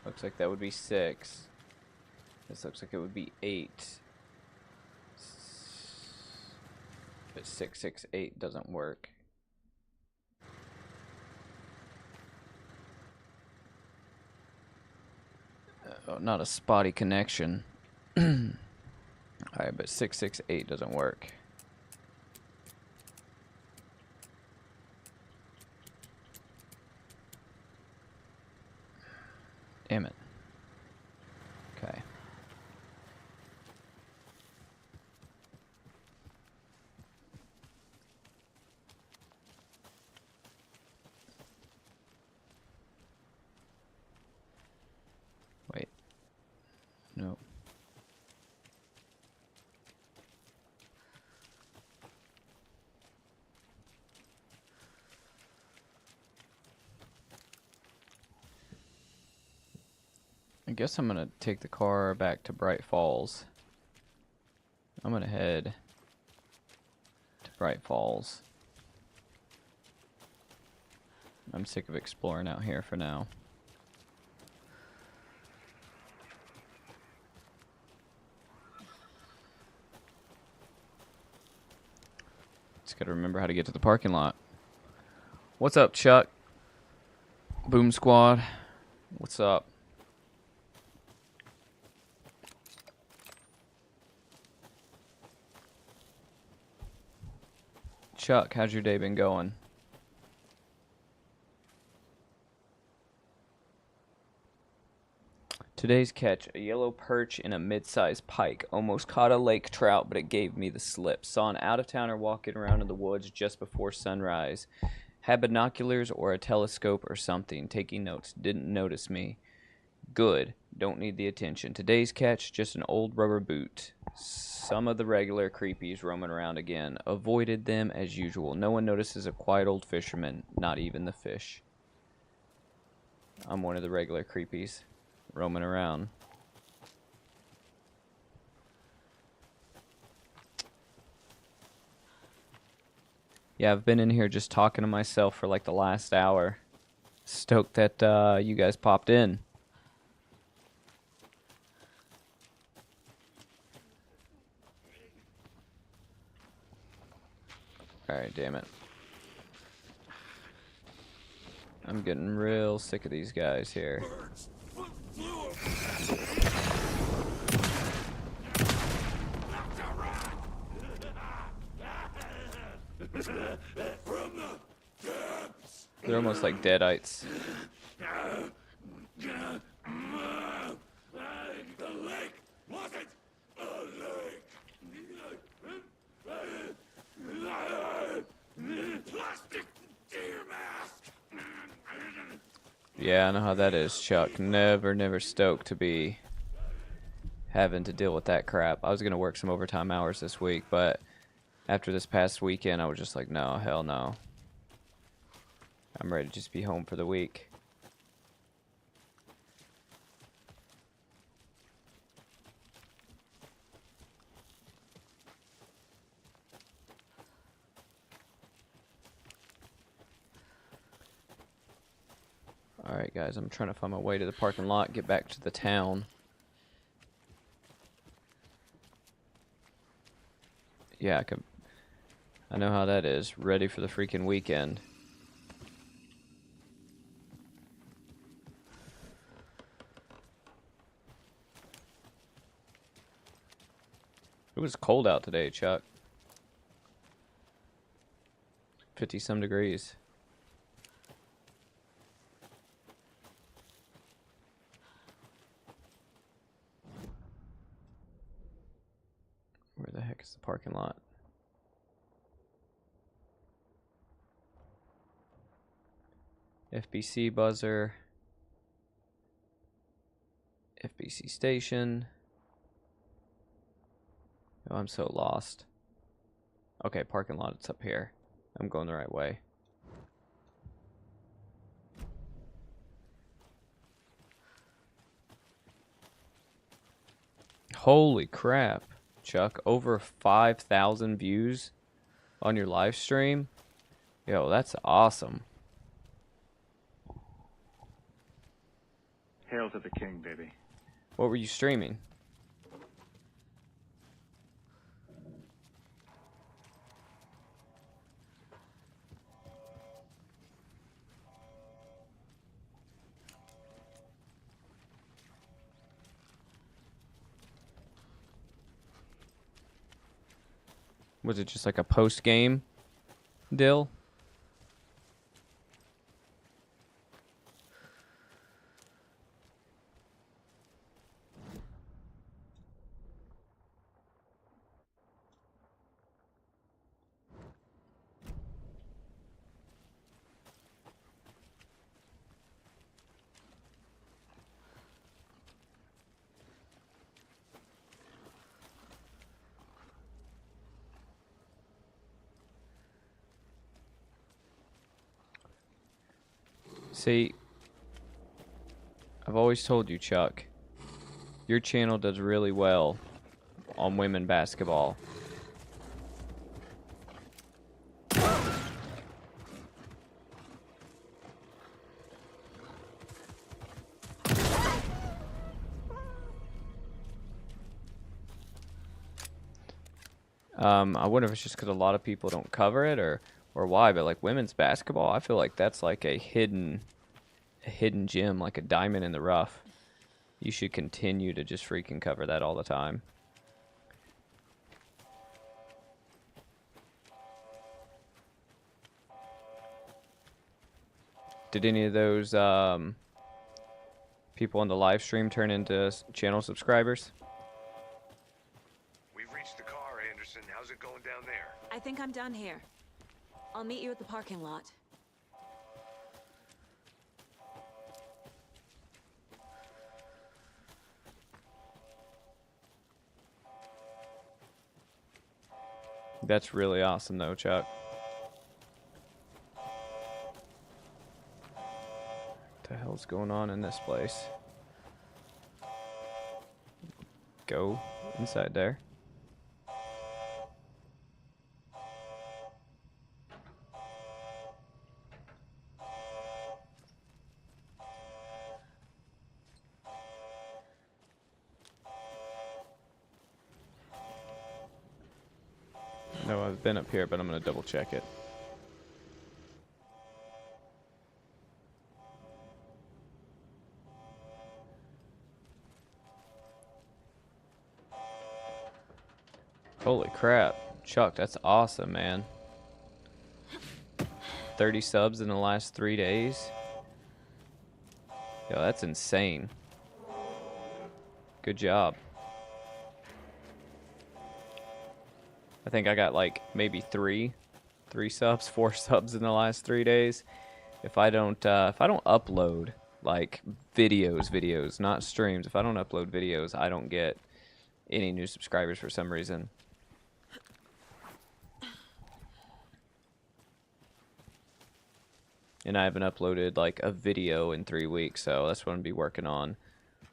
Looks like that would be 6. This looks like it would be 8. But 668 doesn't work. Oh, not a spotty connection. Alright, but 668 doesn't work. Damn it. Okay. Wait. No. I guess I'm gonna take the car back to Bright Falls. I'm gonna head to Bright Falls. I'm sick of exploring out here for now. Just gotta remember how to get to the parking lot. What's up, Chuck? Boom Squad. What's up? Chuck, how's your day been going? Today's catch, a yellow perch and a mid-sized pike. Almost caught a lake trout, but it gave me the slip. Saw an out-of-towner walking around in the woods just before sunrise. Had binoculars or a telescope or something. Taking notes. Didn't notice me. Good. Don't need the attention. Today's catch, just an old rubber boot. Some of the regular creepies roaming around again. Avoided them as usual. No one notices a quiet old fisherman. Not even the fish. I'm one of the regular creepies roaming around. Yeah, I've been in here just talking to myself for like the last hour. Stoked that you guys popped in. Alright, damn it. I'm getting real sick of these guys here. They're almost like deadites. The lake wasn't a lake. Plastic deer mask. Yeah, I know how that is, Chuck. Never stoked to be having to deal with that crap. I was going to work some overtime hours this week, but after this past weekend, I was just like, no, hell no. I'm ready to just be home for the week. Alright guys, I'm trying to find my way to the parking lot, get back to the town. Yeah, I know how that is. Ready for the freaking weekend. It was cold out today, Chuck. 50-some degrees. Where the heck is the parking lot? FBC buzzer. FBC station. Oh, I'm so lost. Okay, parking lot, it's up here. I'm going the right way. Holy crap, Chuck. Over 5,000 views on your live stream? Yo, that's awesome. Hail to the king, baby. What were you streaming? Was it just like a post-game deal? See, I've always told you, Chuck, your channel does really well on women basketball. I wonder if it's just because a lot of people don't cover it or why, but like women's basketball, I feel like that's like a hidden gem, like a diamond in the rough. You should continue to just freaking cover that all the time. Did any of those people on the live stream turn into channel subscribers. We've reached the car, Anderson. How's it going down there? I think I'm done here. I'll meet you at the parking lot. That's really awesome, though, Chuck. What the hell's going on in this place? Go inside there. No, I've been up here, but I'm going to double check it. Holy crap. Chuck, that's awesome, man. 30 subs in the last 3 days. Yo, that's insane. Good job. I think I got like maybe three subs, 4 subs in the last 3 days. If I don't upload like videos, not streams, if I don't upload videos, I don't get any new subscribers for some reason. And I haven't uploaded like a video in 3 weeks, so that's what I'm gonna be working on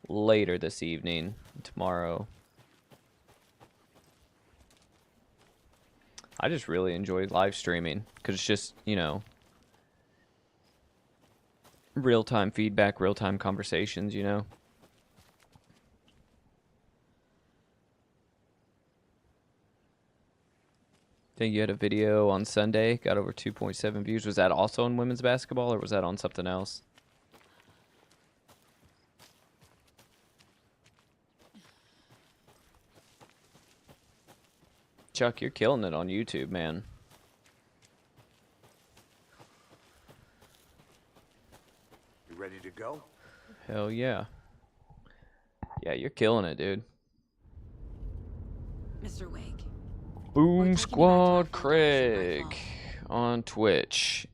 later this evening, tomorrow. I just really enjoy live streaming because it's just, you know, real-time feedback, real-time conversations, you know. I think you had a video on Sunday, got over 2.7 views. Was that also on women's basketball, or was that on something else? Chuck, you're killing it on YouTube, man. You ready to go? Hell yeah. Yeah, you're killing it, dude. Mr. Wake. Boom Squad Craig on Twitch.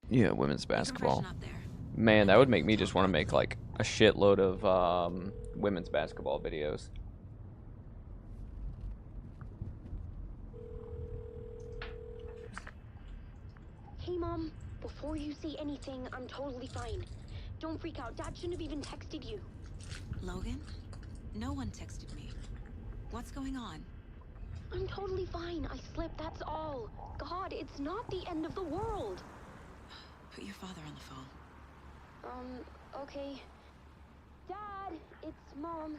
Yeah, women's basketball. Man, that would make me just want to make like a shitload of women's basketball videos. Hey, Mom. Before you say anything, I'm totally fine. Don't freak out. Dad shouldn't have even texted you. Logan? No one texted me. What's going on? I'm totally fine. I slipped, that's all. God, it's not the end of the world. Put your father on the phone. Okay. Dad, it's Mom.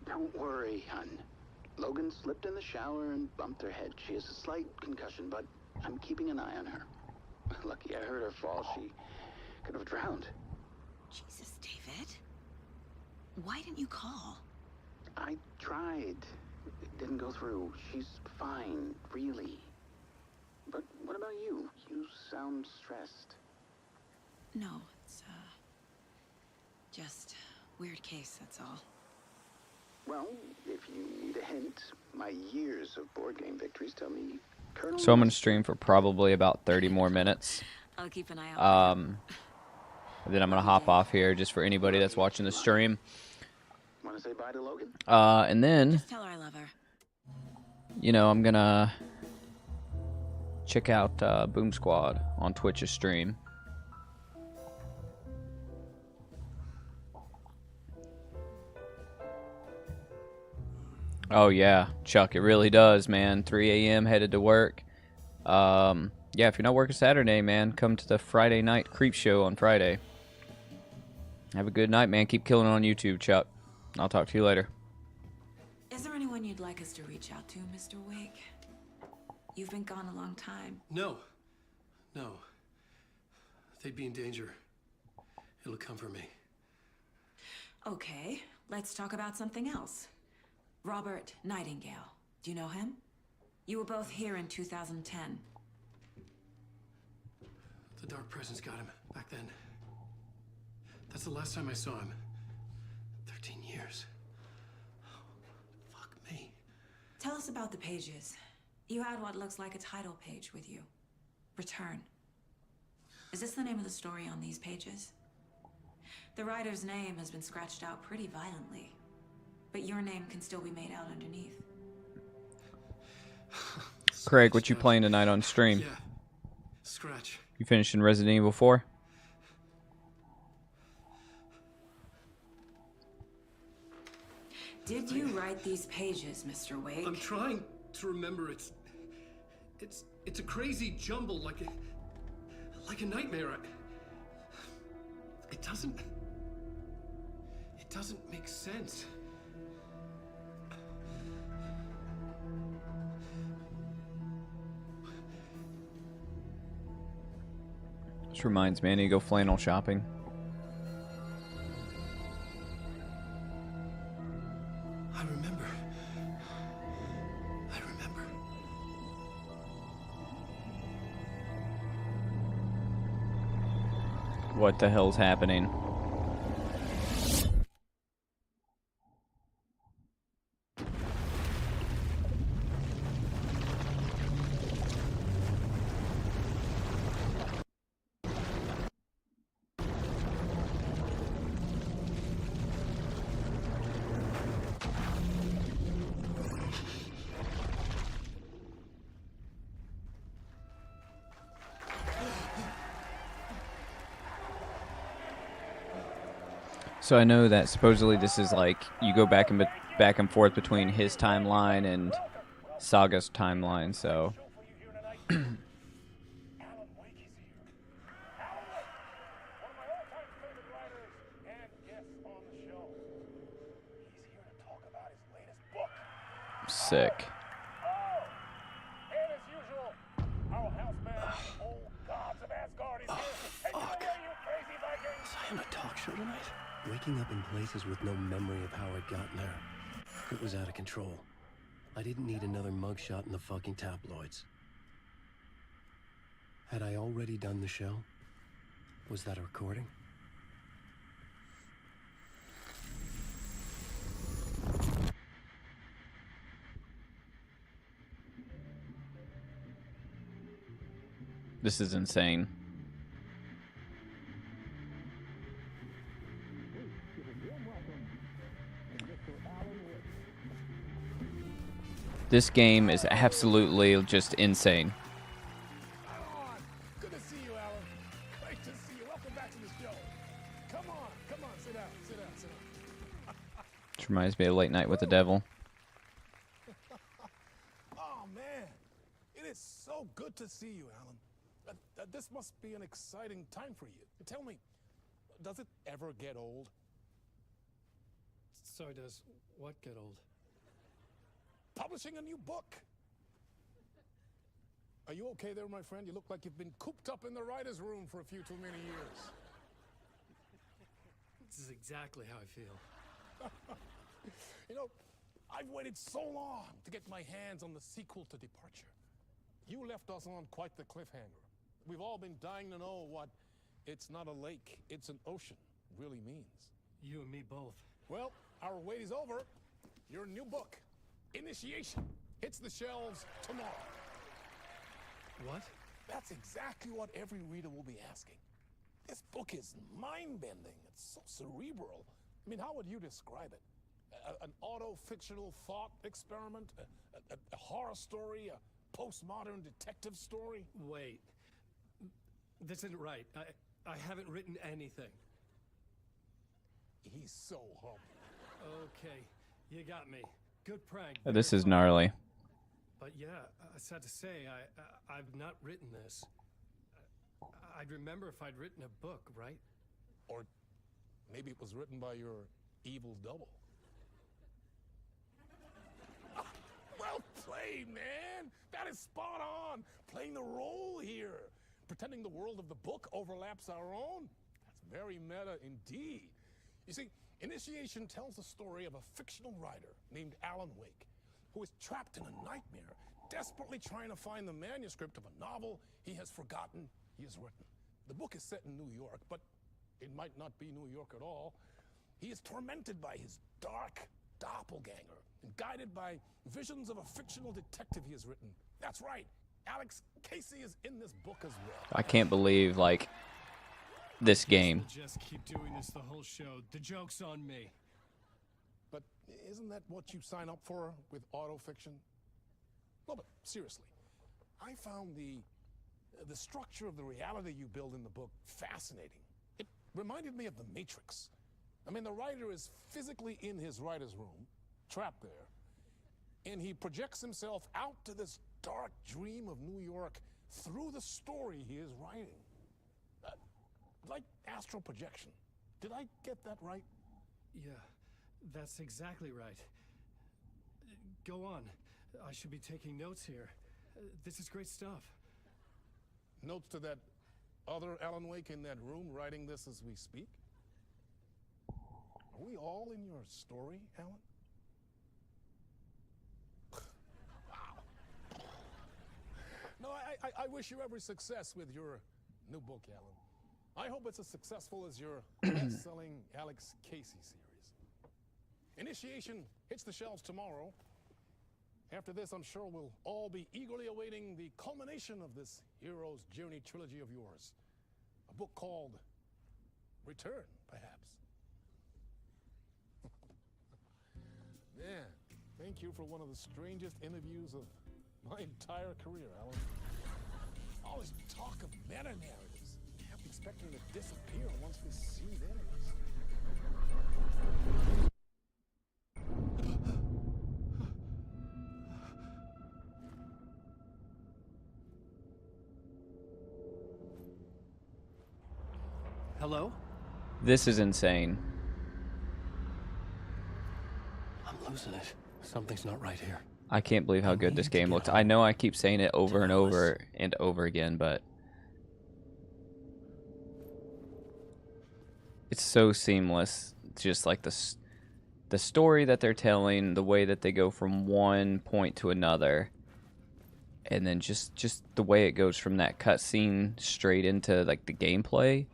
Don't worry, hon. Logan slipped in the shower and bumped her head. She has a slight concussion, but I'm keeping an eye on her. Lucky I heard her fall. She could have drowned. Jesus, David. Why didn't you call? I tried. It didn't go through. She's fine, really. But what about you? You sound stressed. No, it's, just weird case, that's all. Well, if you need a hint, my years of board game victories tell me Colonel... So I'm going to stream for probably about 30 more minutes. I'll keep an eye out. Then I'm going to hop off here just for anybody that's watching the stream. Want to say bye to Logan? And then, Just tell her I love her. you know, I'm going to check out Boom Squad on Twitch's stream. Oh, yeah, Chuck, it really does, man. 3 a.m. headed to work. Yeah, if you're not working Saturday, man, come to the Friday Night Creepshow on Friday. Have a good night, man. Keep killing it on YouTube, Chuck. I'll talk to you later. Is there anyone you'd like us to reach out to, Mr. Wake? You've been gone a long time. No. No. They'd be in danger. It'll come for me. Okay, let's talk about something else. Robert Nightingale. Do you know him? You were both here in 2010. The dark presence got him back then. That's the last time I saw him. 13 years. Oh, fuck me. Tell us about the pages. You had what looks like a title page with you. Return. Is this the name of the story on these pages? The writer's name has been scratched out pretty violently, but your name can still be made out underneath. Craig, what you playing tonight on stream? Yeah. Scratch. You finished in Resident Evil 4? Did you write these pages, Mr. Wake? I'm trying to remember. It's a crazy jumble, like a nightmare. It doesn't make sense. This reminds me, I need to go flannel shopping. I remember. What the hell's happening? So I know that supposedly this is like you go back and forth between his timeline and Saga's timeline. So sick. On a talk show tonight? Waking up in places with no memory of how I'd gotten there. It was out of control. I didn't need another mugshot in the fucking tabloids. Had I already done the show? Was that a recording? This is insane. This game is absolutely just insane. Good to see you, Alan. Great to see you. Welcome back to the show. Come on, sit down, sit down. Which reminds me of Late Night with the Devil. Oh, man. It is so good to see you, Alan. This must be an exciting time for you. Tell me, does it ever get old? So does what get old? Publishing a new book. Are you okay there, my friend? You look like you've been cooped up in the writer's room for a few too many years. This is exactly how I feel. You know, I've waited so long to get my hands on the sequel to Departure. You left us on quite the cliffhanger. We've all been dying to know what "it's not a lake, it's an ocean" really means. You and me both. Well, our wait is over. Your new book, Initiation, hits the shelves tomorrow. What? That's exactly what every reader will be asking. This book is mind-bending. It's so cerebral. I mean, how would you describe it? An auto-fictional thought experiment? A horror story? A postmodern detective story? Wait. This isn't right. I haven't written anything. He's so humble. Okay, you got me. Good prank. This is gnarly. But yeah, sad to say, I've not written this. I'd remember if I'd written a book, right? Or maybe it was written by your evil double. Well played, man! That is spot on! Playing the role here. Pretending the world of the book overlaps our own. That's very meta indeed. You see, Initiation tells the story of a fictional writer named Alan Wake, who is trapped in a nightmare, desperately trying to find the manuscript of a novel he has forgotten he has written. The book is set in New York, but it might not be New York at all. He is tormented by his dark doppelganger and guided by visions of a fictional detective he has written. That's right. Alex Casey is in this book as well. I can't believe, like, this game. We'll just keep doing this the whole show. The joke's on me. But isn't that what you sign up for with autofiction? No, but seriously, I found the structure of the reality you build in the book fascinating. It reminded me of The Matrix. I mean, the writer is physically in his writer's room, trapped there, and he projects himself out to this dark dream of New York through the story he is writing. Like astral projection. Did I get that right? Yeah, that's exactly right. Go on. I should be taking notes here. This is great stuff. Notes to that other Alan Wake in that room writing this as we speak? Are we all in your story, Alan? Wow. No, I wish you every success with your new book, Alan. I hope it's as successful as your best-selling Alex Casey series. Initiation hits the shelves tomorrow. After this, I'm sure we'll all be eagerly awaiting the culmination of this hero's journey trilogy of yours. A book called Return, perhaps. Man, thank you for one of the strangest interviews of my entire career, Alan. All this talk of meta-narratives, expecting to disappear once we see theirs. Hello? This is insane. I'm losing it. Something's not right here. I can't believe how good this game looks. I know I keep saying it over and over and over again, but it's so seamless. It's just like the story that they're telling, the way that they go from one point to another, and then just the way it goes from that cutscene straight into like the gameplay.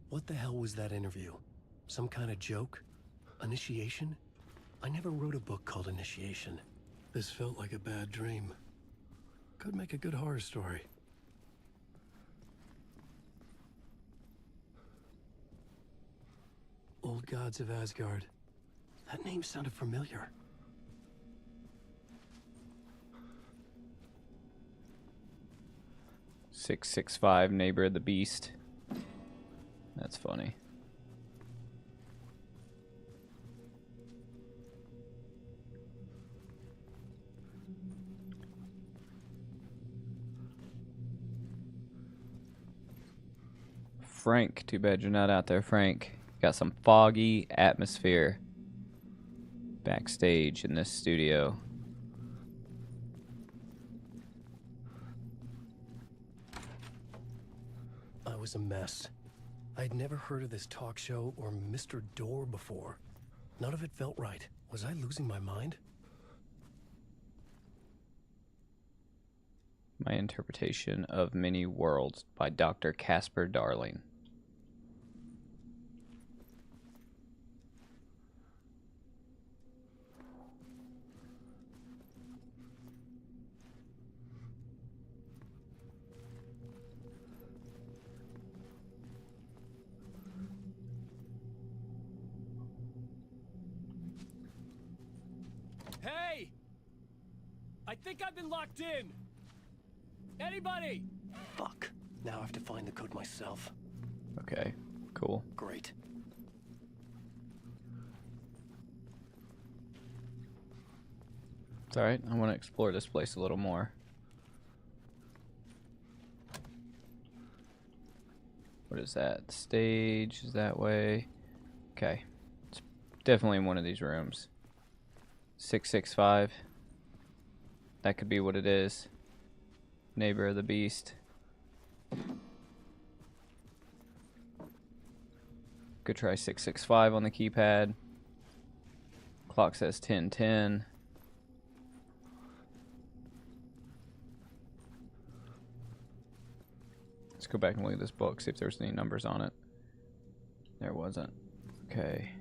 What the hell was that interview? Some kind of joke? Initiation? I never wrote a book called Initiation. This felt like a bad dream. Could make a good horror story. Old Gods of Asgard. That name sounded familiar. "665 Neighbor of the Beast." That's funny. Frank, too bad you're not out there, Frank. Got some foggy atmosphere backstage in this studio. I was a mess. I'd never heard of this talk show or Mr. Door before. None of it felt right. Was I losing my mind? My Interpretation of Many Worlds by Dr. Casper Darling. Hey! I think I've been locked in! Anybody? Fuck. Now I have to find the code myself. Okay, cool. Great. It's alright, I want to explore this place a little more. What is that? Stage is that way. Okay. It's definitely in one of these rooms. 665. That could be what it is. Neighbor of the Beast. Good try 665 on the keypad. Clock says 10:10. Let's go back and look at this book, see if there's any numbers on it. There wasn't. Okay.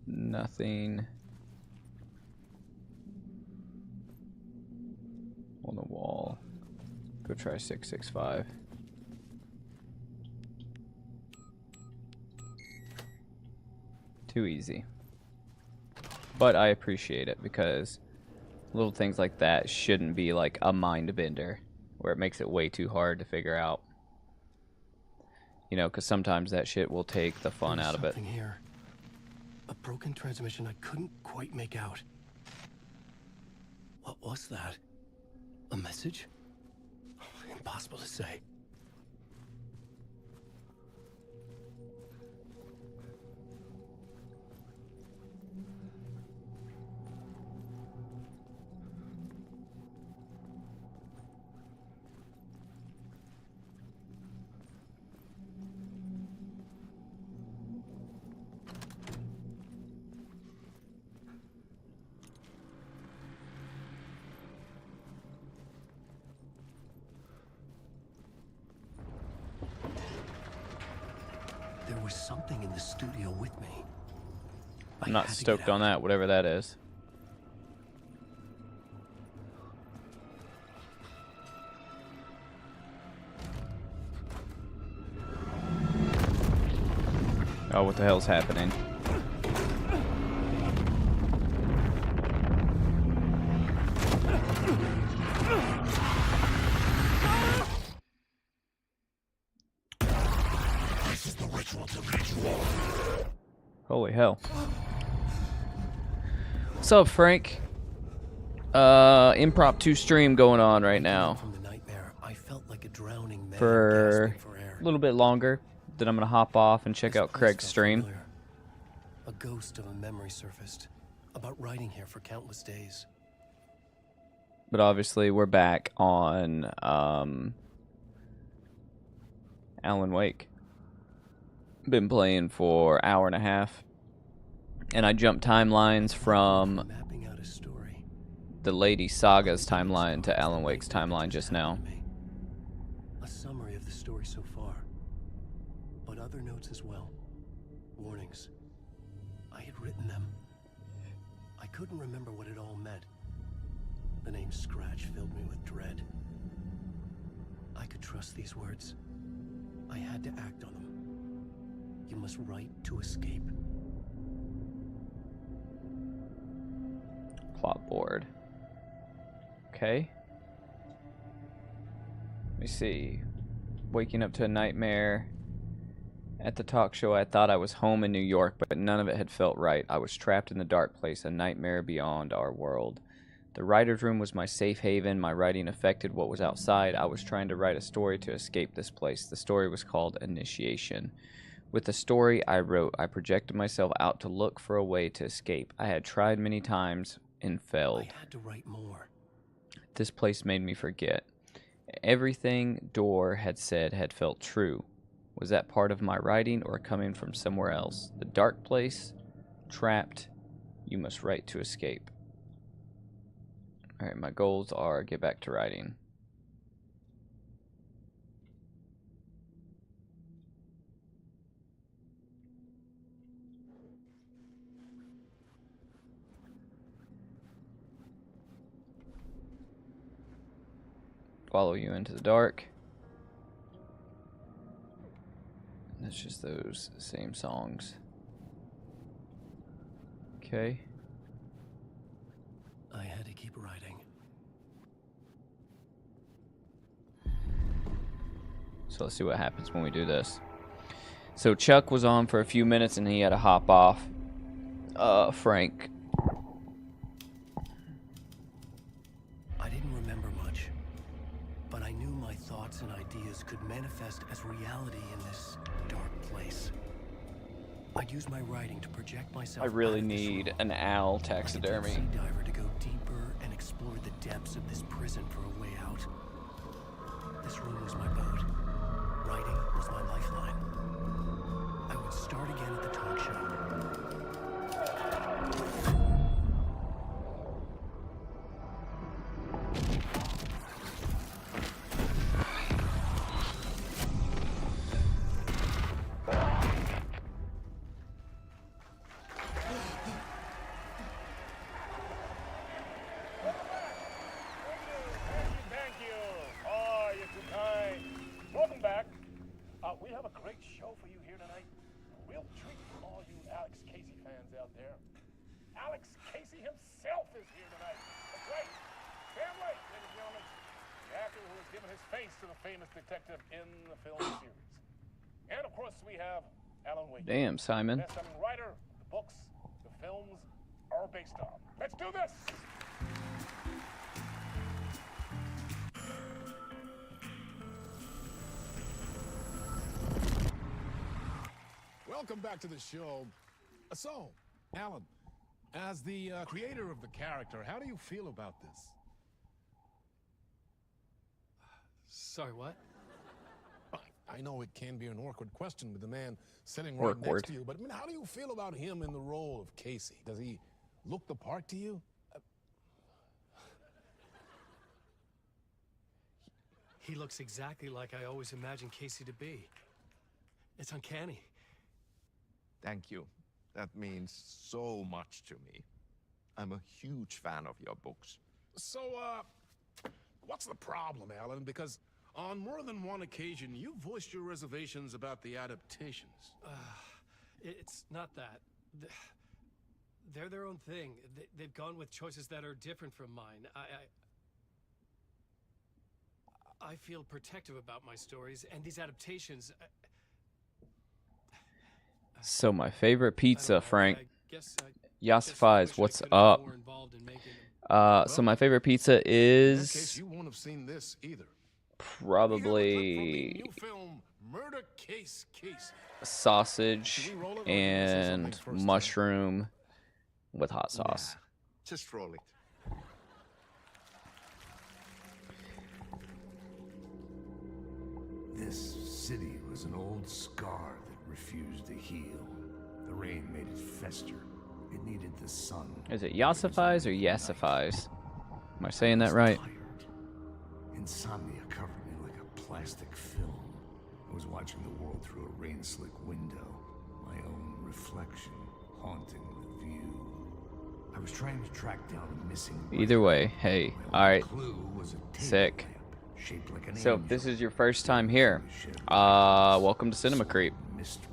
Nothing on the wall. Go try 665. Too easy. But I appreciate it because little things like that shouldn't be like a mind bender where it makes it way too hard to figure out. You know, because sometimes that shit will take the fun out of it. Something here. A broken transmission I couldn't quite make out. What was that? A message? Impossible to say. There was something in the studio with me. I'm not stoked on that, whatever that is. Oh, what the hell's happening? Holy hell. What's up, Frank? Impromptu stream going on right now. From the nightmare, I felt like a drowning man For gasping for air. a little bit longer. Then I'm gonna hop off and check This out place Craig's felt stream. familiar. A ghost of a memory surfaced about riding here for countless days. But obviously we're back on Alan Wake. Been playing for an hour and a half. And I jumped timelines from Mapping out a story. the Lady Saga's timeline to Alan Wake's timeline just now. A summary of the story so far, but other notes as well. Warnings. I had written them. I couldn't remember what it all meant. The name Scratch filled me with dread. I could trust these words. I had to act on them. You must write to escape. Plot board. Okay. Let me see. Waking up to a nightmare. At the talk show, I thought I was home in New York, but none of it had felt right. I was trapped in the dark place, a nightmare beyond our world. The writer's room was my safe haven. My writing affected what was outside. I was trying to write a story to escape this place. The story was called Initiation. With the story I wrote, I projected myself out to look for a way to escape. I had tried many times and failed. I had to write more. This place made me forget. Everything Door had said had felt true. Was that part of my writing or coming from somewhere else? The dark place, trapped, you must write to escape. Alright, my goals are get back to writing. Follow you into the dark. That's just those same songs. Okay. I had to keep writing. So let's see what happens when we do this. So Chuck was on for a few minutes and he had to hop off. Frank. I didn't remember much, but I knew my thoughts and ideas could manifest as reality in this dark place. I'd use my writing to project myself. I really out of this need room. an owl Like a taxidermy. deep sea diver to go deeper and explore the depths of this prison for a way out. This room was my boat. Writing was my lifeline. I would start again at the talk show. Thank you. Oh, you're too kind. Welcome back. We have a great show for you here tonight. A real treat for all you Alex Casey fans out there. Alex Casey himself is here tonight. That's right. Family, ladies and gentlemen. The actor who has given his face to the famous detective in the film series. And of course, we have Alan Wake. Damn, Simon. Best-selling writer, the books, the films are based on. Let's do this! Welcome back to the show. So, Alan, as the creator of the character, how do you feel about this? Sorry, what? I know it can be an awkward question with the man sitting right Awkward. next to you, but I mean, how do you feel about him in the role of Casey? Does he look the part to you? He looks exactly like I always imagined Casey to be. It's uncanny. Thank you. That means so much to me. I'm a huge fan of your books. So, what's the problem, Alan? Because on more than one occasion, you voiced your reservations about the adaptations. It's not that. They're their own thing. They've gone with choices that are different from mine. I feel protective about my stories, and these adaptations... So my favorite I pizza, don't know, Frank. I guess I Yassifies, wish I what's could have been up? more involved in making them. So my favorite pizza In that case, is you won't have seen this either. probably New film, Murder Case Casey. sausage Should we roll it, or do you wanna say and something first, mushroom with hot sauce. Nah, just roll it. This city was an old scar that refused to heal. The rain made it fester. It needed the sun. Is it yassifies or yassifies? Am I saying that right? Tired. Insomnia covered me like a plastic film. I was watching the world through a rain-slick window. My own reflection haunting the view. I was trying to track down a missing... Either way, hey, alright, clue was a table sick. lamp shaped like an So angel. if this is your first time here, welcome to Cinema Creep. Mystery.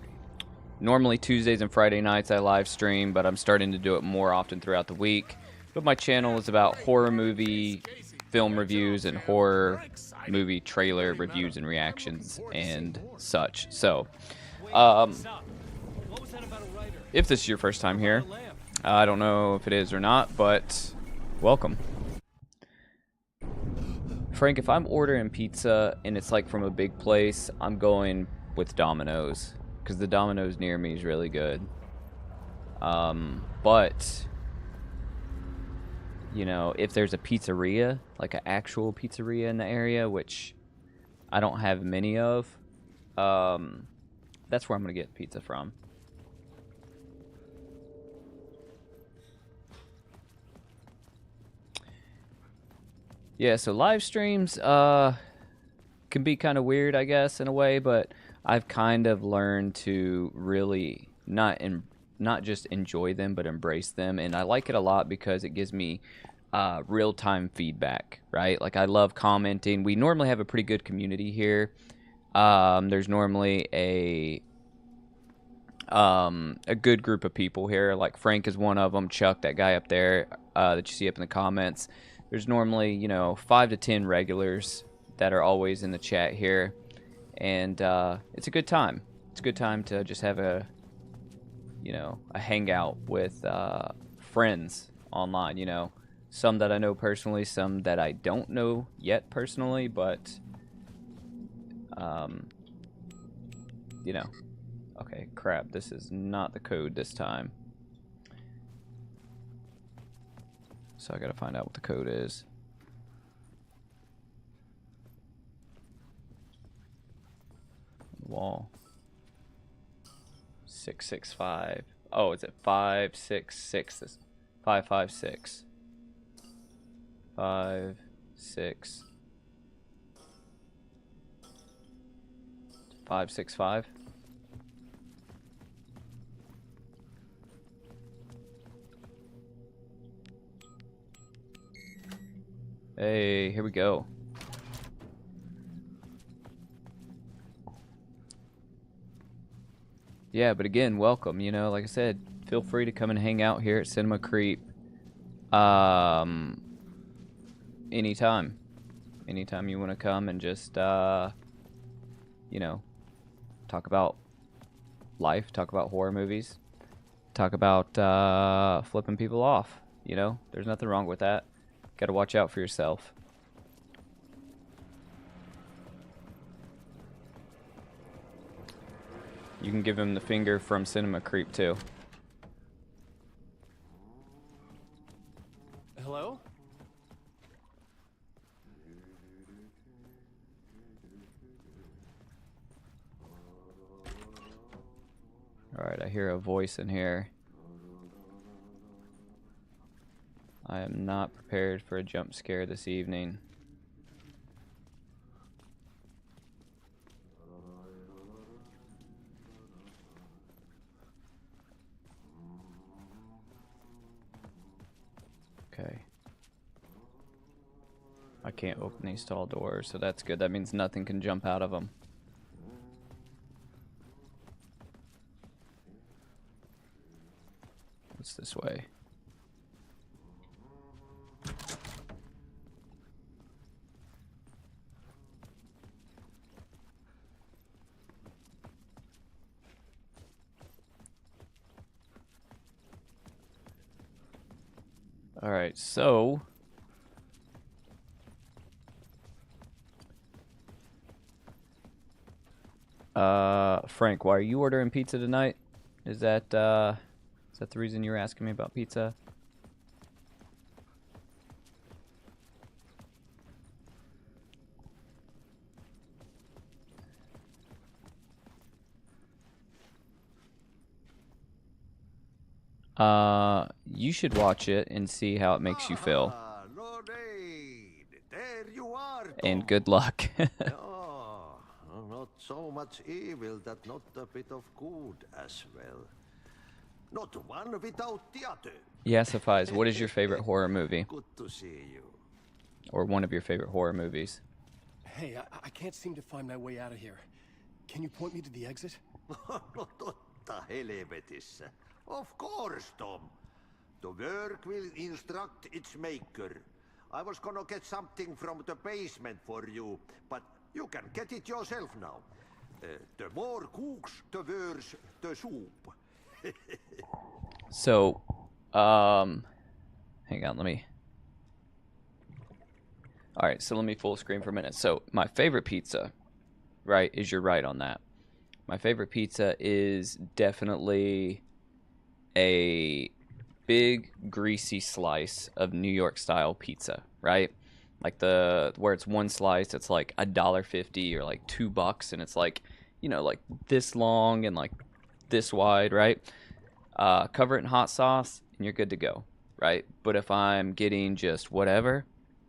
Normally Tuesdays and Friday nights I live stream, but I'm starting to do it more often throughout the week. But my channel is about horror movie film reviews and horror movie trailer reviews and reactions and such. So, Stop. What was that about a writer? if this is your first time here, A lamp. I don't know if it is or not, but welcome. Frank, if I'm ordering pizza and it's like from a big place, I'm going with Domino's because the Domino's near me is really good. But you know, if there's a pizzeria, like an actual pizzeria in the area, which I don't have many of, that's where I'm gonna get pizza from. Yeah, so live streams can be kind of weird, I guess, in a way, but I've kind of learned to really not just enjoy them, but embrace them, and I like it a lot because it gives me real-time feedback, right? Like, I love commenting. We normally have a pretty good community here. There's normally a good group of people here. Like, Frank is one of them. Chuck, that guy up there that you see up in the comments. There's normally, you know, 5 to 10 regulars that are always in the chat here, and it's a good time. It's a good time to just have a, you know, a hangout with friends online, you know. Some that I know personally, some that I don't know yet personally, but, you know. Okay, crap, this is not the code this time. So I gotta find out what the code is. 665. Oh, is it 566? This 556. 5 6 565. Hey, here we go. Yeah, but again, welcome. You know, like I said, feel free to come and hang out here at Cinema Creep. Anytime. Anytime you want to come and just, you know, talk about life, talk about horror movies, talk about flipping people off. You know, there's nothing wrong with that. Gotta watch out for yourself. You can give him the finger from Cinema Creep too. Hello? Alright, I hear a voice in here. I am not prepared for a jump scare this evening. Okay. I can't open these tall doors, so that's good. That means nothing can jump out of them. What's this way? Alright, so Frank, why are you ordering pizza tonight? Is that the reason you were asking me about pizza? You should watch it and see how it makes you feel. There you are, And good luck. Oh, not so much evil that not a bit of good as well. Not one without the other. Yes, Suffice, what is your favorite horror movie? Good to see you. Or one of your favorite horror movies? Hey, I can't seem to find my way out of here. Can you point me to the exit? Totta helvetissä. Of course, Tom. The work will instruct its maker. I was gonna get something from the basement for you, but you can get it yourself now. The more cooks, the worse the soup. So, hang on, let me... Alright, so let me full screen for a minute. So, my favorite pizza, right, is you're right on that. My favorite pizza is definitely a big, greasy slice of New York style pizza, right? Like where it's one slice, it's like $1.50 or like $2, and it's like, you know, like this long and like this wide, right? Cover it in hot sauce, and you're good to go, right? But if I'm getting just whatever,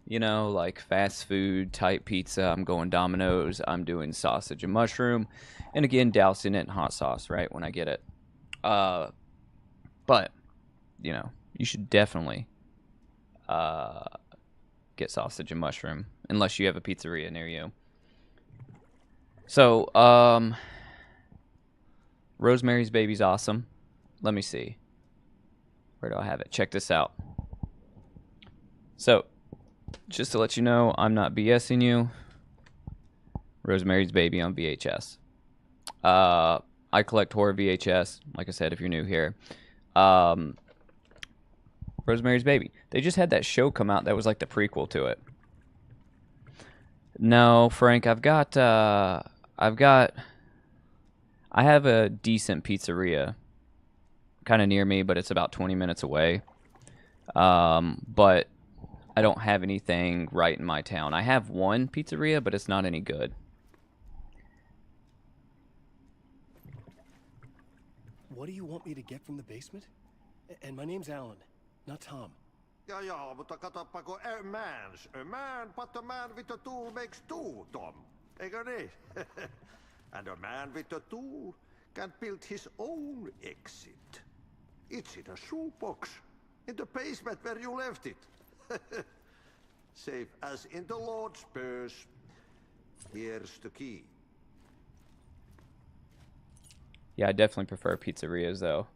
you know, like fast food type pizza, I'm going Domino's, I'm doing sausage and mushroom, and again, dousing it in hot sauce, right, when I get it. But, you know, you should definitely get sausage and mushroom, unless you have a pizzeria near you. So, Rosemary's Baby's awesome. Let me see. Where do I have it? Check this out. So, just to let you know, I'm not BSing you. Rosemary's Baby on VHS. I collect horror VHS, like I said, if you're new here. Rosemary's Baby. They just had that show come out that was like the prequel to it. No, Frank, I have a decent pizzeria kind of near me, but it's about 20 minutes away. But I don't have anything right in my town. I have one pizzeria, but it's not any good. what do you want me to get from the basement? And my name's Alan, not Tom. Ja, mutta katoppa kun a man, but a man with a tool makes two, Tom. Eikö niin? And a man with a tool can build his own exit. It's in a shoebox, in the basement where you left it. Safe as in the Lord's purse. Here's the key. Yeah, I definitely prefer pizzerias, though.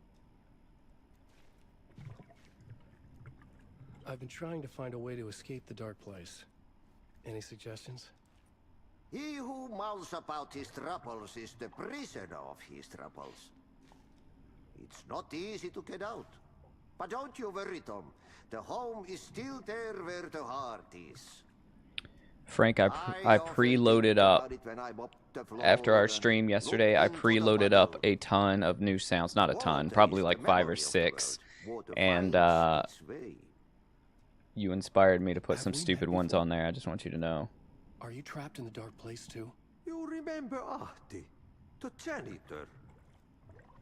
I've been trying to find a way to escape the dark place. Any suggestions? He who mouths about his troubles is the prisoner of his troubles. It's not easy to get out. But don't you worry, Tom. The home is still there where the heart is. Frank, I preloaded up. After our stream yesterday, I preloaded up a ton of new sounds. Not a ton, probably like 5 or 6. And you inspired me to put some stupid ones on there. I just want you to know. Are you trapped in the dark place too? You remember Ahti, the janitor.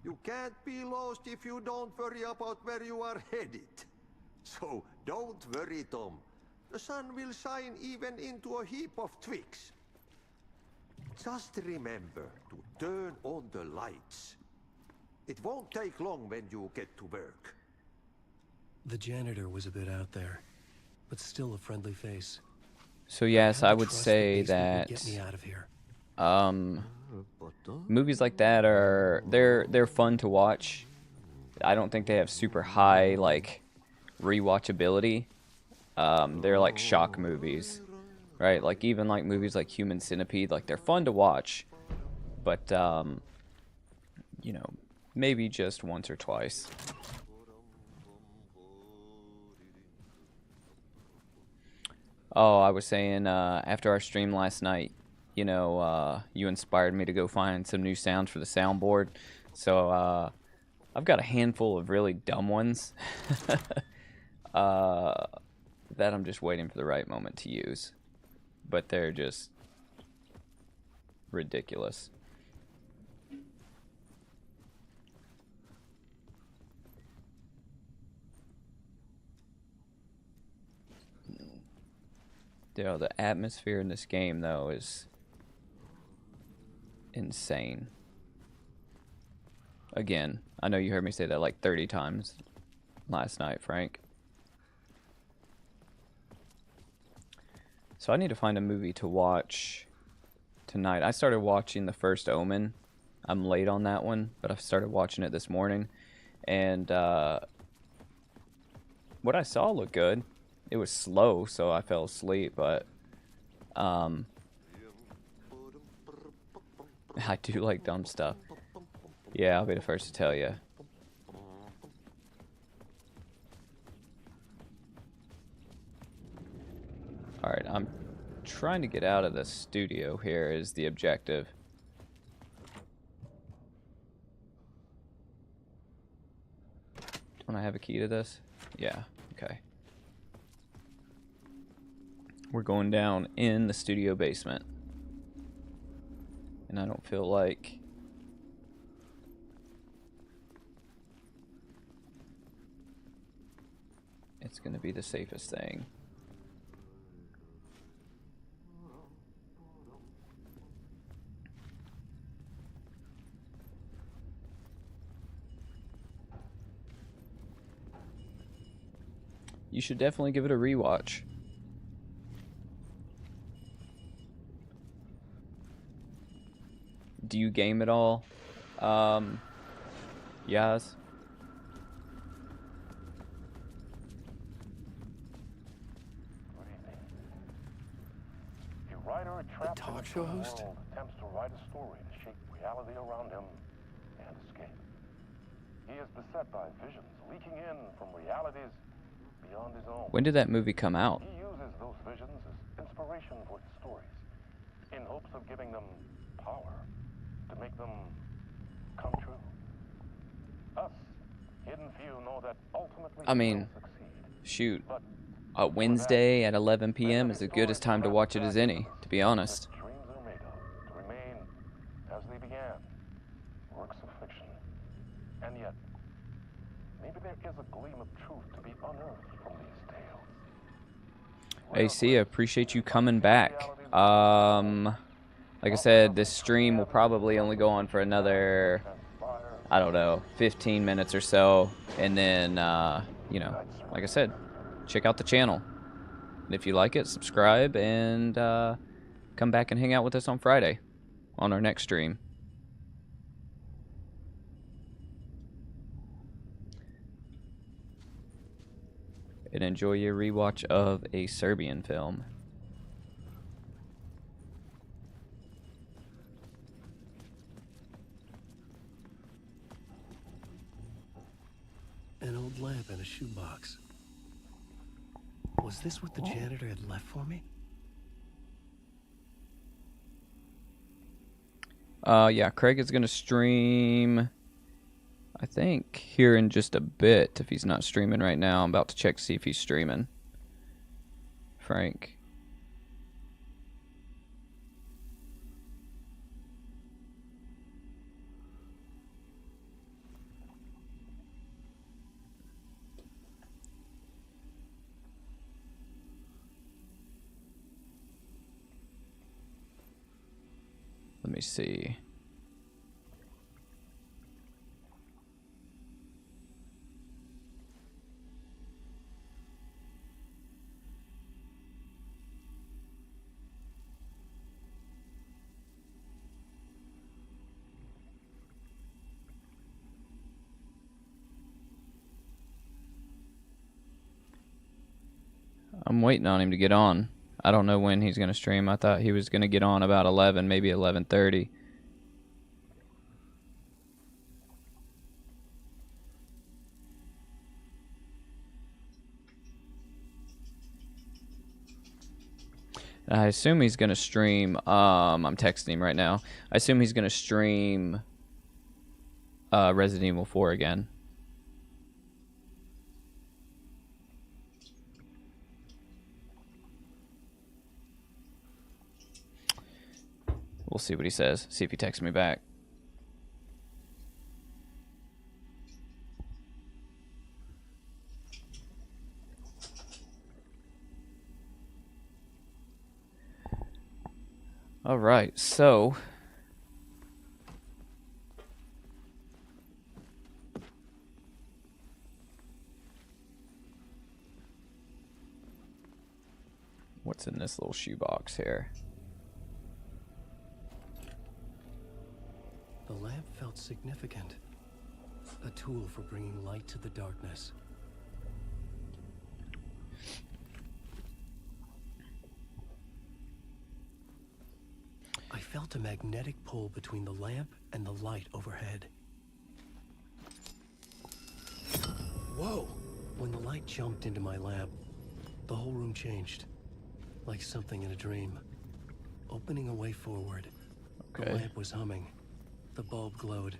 You can't be lost if you don't worry about where you are headed. So don't worry, Tom. The sun will shine even into a heap of twigs. Just remember to turn on the lights. It won't take long when you get to work. The janitor was a bit out there, but still a friendly face. So yes, I would say that Get me out of here. movies like that are they're fun to watch. I don't think they have super high like rewatchability. They're like shock movies, right? Like even like movies like Human Centipede, like they're fun to watch, but you know, maybe just once or twice. Oh, I was saying after our stream last night, you know, you inspired me to go find some new sounds for the soundboard. So I've got a handful of really dumb ones that I'm just waiting for the right moment to use. But they're just ridiculous. Dude, the atmosphere in this game, though, is insane. Again, I know you heard me say that like 30 times last night, Frank. So I need to find a movie to watch tonight. I started watching The First Omen. I'm late on that one, but I started watching it this morning. And what I saw looked good. It was slow, so I fell asleep, but I do like dumb stuff. Yeah, I'll be the first to tell you. Alright, I'm trying to get out of the studio here is the objective. Don't I have a key to this? Yeah, okay. We're going down in the studio basement. And I don't feel like it's going to be the safest thing. You should definitely give it a rewatch. Do you game at all? Yes. A writer trapped talk in a show host? world attempts to write a story to shape reality around him and escape. He is beset by visions leaking in from realities beyond his own. When did that movie come out? He uses those visions as inspiration for his stories, in hopes of giving them power to make them come true. Us, hidden few, know that ultimately I mean, will succeed. shoot. But A Wednesday at 11 p.m. is as good as time to watch it as any, to be honest. dreams are made of to remain as they began, works of fiction. And the unearthed from these tales. AC, I appreciate you coming back. Like I said, this stream will probably only go on for another, I don't know, 15 minutes or so. And then, you know, like I said, check out the channel. And if you like it, subscribe and come back and hang out with us on Friday on our next stream. And enjoy your rewatch of a Serbian film. An old lamp in a shoebox. Was this what the janitor had left for me? Yeah, Craig is going to stream, I think, here in just a bit. If he's not streaming right now, I'm about to check to see if he's streaming. Frank. Let me see. I'm waiting on him to get on. I don't know when he's going to stream. I thought he was going to get on about 11, maybe 11:30. I assume he's going to stream, I'm texting him right now. I assume he's going to stream Resident Evil 4 again. We'll see what he says. See if he texts me back. All right, so what's in this little shoebox here? The lamp felt significant. A tool for bringing light to the darkness. I felt a magnetic pull between the lamp and the light overhead. Whoa! When the light jumped into my lamp, the whole room changed. Like something in a dream. Opening a way forward. Okay. The lamp was humming. The bulb glowed.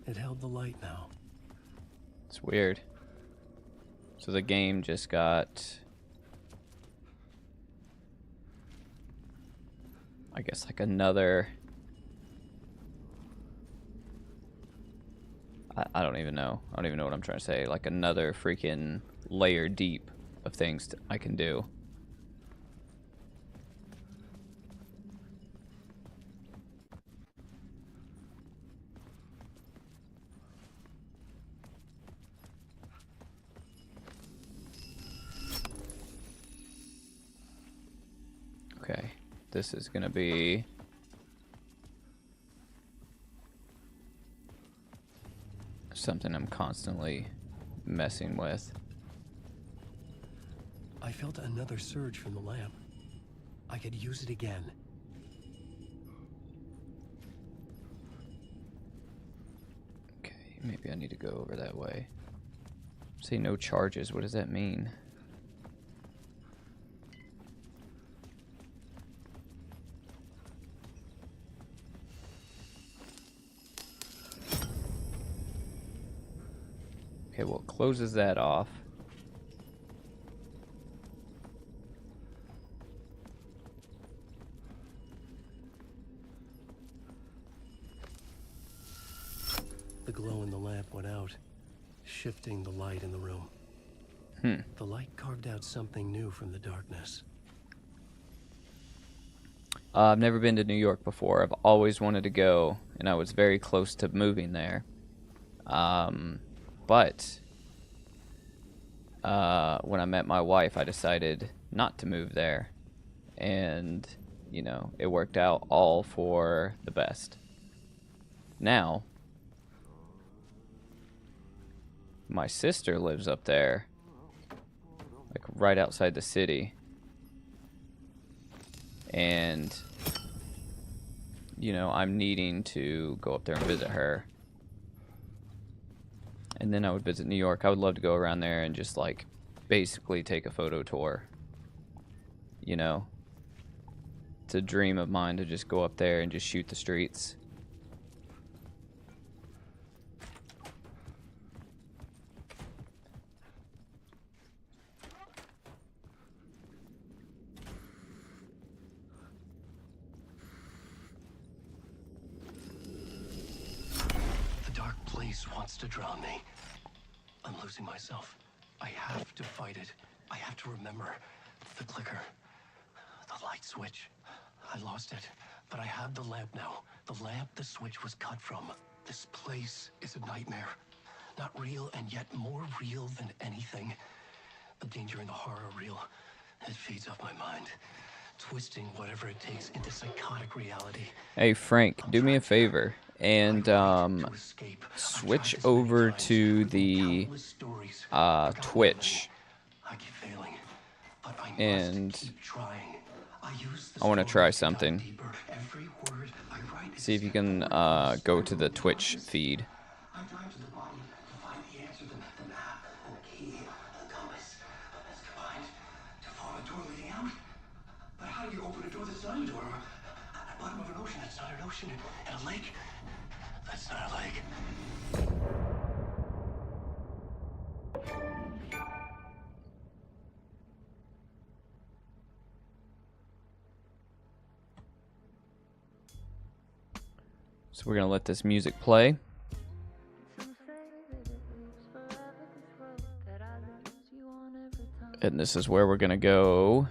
It held the light now. It's weird. So the game just got, I guess, like another, I don't even know. I don't even know what I'm trying to say. Like another freaking layer deep of things I can do. Okay, this is gonna be something I'm constantly messing with. I felt another surge from the lamp. I could use it again. Okay, maybe I need to go over that way. Say no charges, what does that mean? Okay, well, it closes that off. The glow in the lamp went out, shifting the light in the room. The light carved out something new from the darkness. I've never been to New York before. I've always wanted to go, and I was very close to moving there. But when I met my wife, I decided not to move there. And, you know, it worked out all for the best. Now, my sister lives up there, like right outside the city. And, you know, I'm needing to go up there and visit her. And then I would visit New York. I would love to go around there and just, like, basically take a photo tour. You know? It's a dream of mine to just go up there and just shoot the streets. Wants to drown me. I'm losing myself. I have to fight it. I have to remember the clicker, the light switch. I lost it, but I have the lamp now. The lamp the switch was cut from. This place is a nightmare. Not real, and yet more real than anything. The danger and the horror real. It feeds off my mind, twisting whatever it takes into psychotic reality. Hey Frank, do me a favor and switch over to the Twitch, and I want to try something. See if you can go to the Twitch feed. So we're going to let this music play. And this is where we're going to go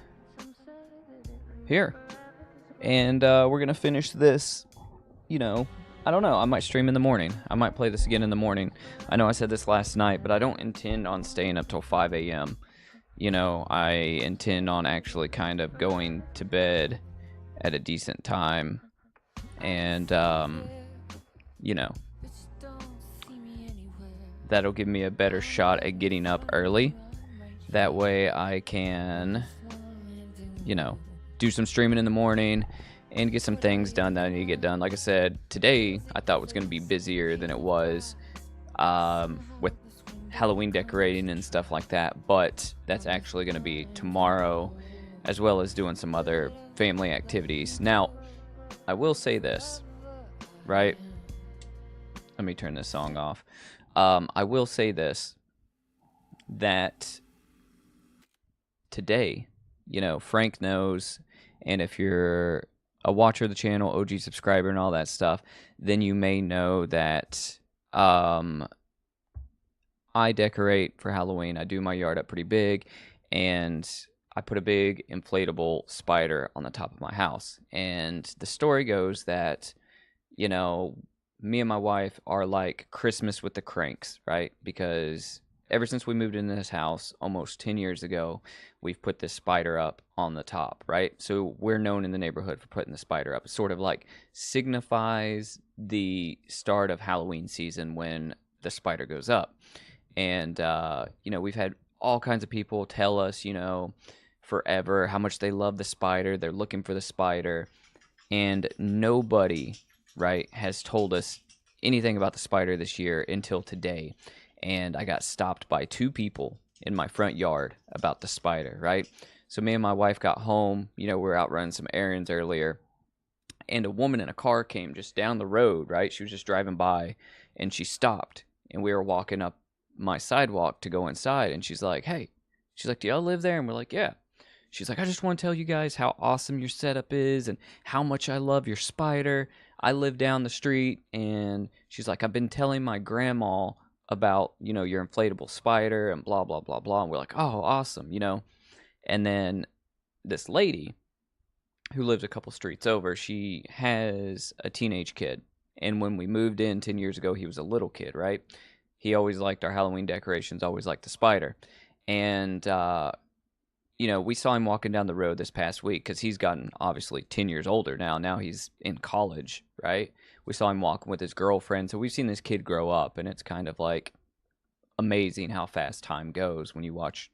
here. And we're going to finish this, you know, I don't know. I might stream in the morning. I might play this again in the morning. I know I said this last night, but I don't intend on staying up till 5 a.m. You know, I intend on actually kind of going to bed at a decent time. And, you know, that'll give me a better shot at getting up early. That way I can, you know, do some streaming in the morning and get some things done that I need to get done. Like I said, today I thought was going to be busier than it was with Halloween decorating and stuff like that. But that's actually going to be tomorrow, as well as doing some other family activities. Now, I will say this, right? Let me turn this song off. I will say this, that today, you know, Frank knows, and if you're a watcher of the channel, OG subscriber and all that stuff, then you may know that I decorate for Halloween. I do my yard up pretty big, and I put a big inflatable spider on the top of my house. And the story goes that, you know, me and my wife are like Christmas with the Cranks, right? Because ever since we moved into this house almost 10 years ago, we've put this spider up on the top, right? So we're known in the neighborhood for putting the spider up. It sort of like signifies the start of Halloween season when the spider goes up. And, you know, we've had all kinds of people tell us, you know, forever how much they love the spider. They're looking for the spider. And nobody, right, has told us anything about the spider this year until today. And I got stopped by 2 people in my front yard about the spider, right? So me and my wife got home. You know, we were out running some errands earlier. And a woman in a car came just down the road, right? She was just driving by, and she stopped. And we were walking up my sidewalk to go inside. And she's like, hey. She's like, do y'all live there? And we're like, yeah. She's like, I just want to tell you guys how awesome your setup is and how much I love your spider. I live down the street. And she's like, I've been telling my grandma about, your inflatable spider and blah, blah, blah, blah. And we're like, oh, awesome, And then this lady who lives a couple streets over, she has a teenage kid. And when we moved in 10 years ago, he was a little kid, right? He always liked our Halloween decorations, always liked the spider. And, we saw him walking down the road this past week because he's gotten obviously 10 years older now. Now he's in college, right? We saw him walking with his girlfriend. So we've seen this kid grow up, and it's kind of like amazing how fast time goes when you watch,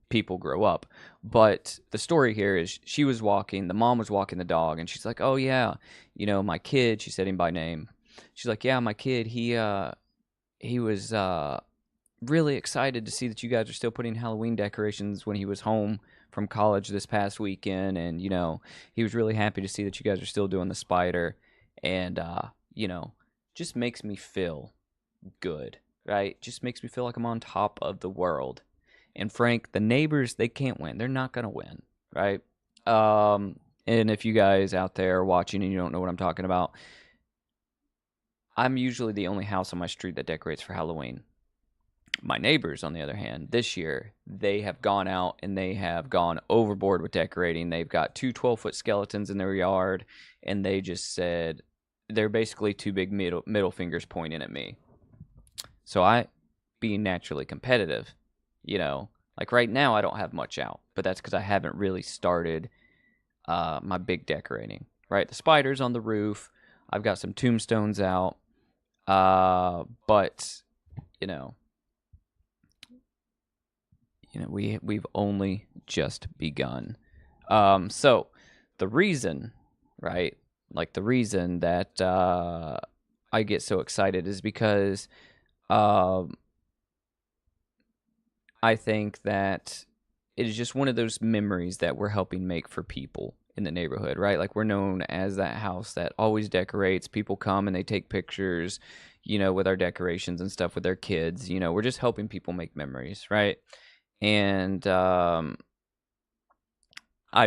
people grow up. But the story here is the mom was walking the dog, and she's like, oh yeah, my kid, she said him by name. She's like, yeah, my kid, he was really excited to see that you guys are still putting Halloween decorations when he was home from college this past weekend. And, he was really happy to see that you guys are still doing the spider. And, just makes me feel good, right? Just makes me feel like I'm on top of the world. And Frank, the neighbors, they can't win. They're not going to win, right? And if you guys out there are watching and you don't know what I'm talking about, I'm usually the only house on my street that decorates for Halloween. My neighbors, on the other hand, this year, they have gone out and they have gone overboard with decorating. They've got 2 12-foot skeletons in their yard, and they just said they're basically 2 big middle fingers pointing at me. So I, being naturally competitive, like right now I don't have much out, but that's because I haven't really started my big decorating, right? The spider's on the roof. I've got some tombstones out, but, we've only just begun. So the reason, right, like the reason that I get so excited is because I think that it is just one of those memories that we're helping make for people in the neighborhood, right? Like we're known as that house that always decorates. People come and they take pictures, with our decorations and stuff with their kids. We're just helping people make memories, right? And I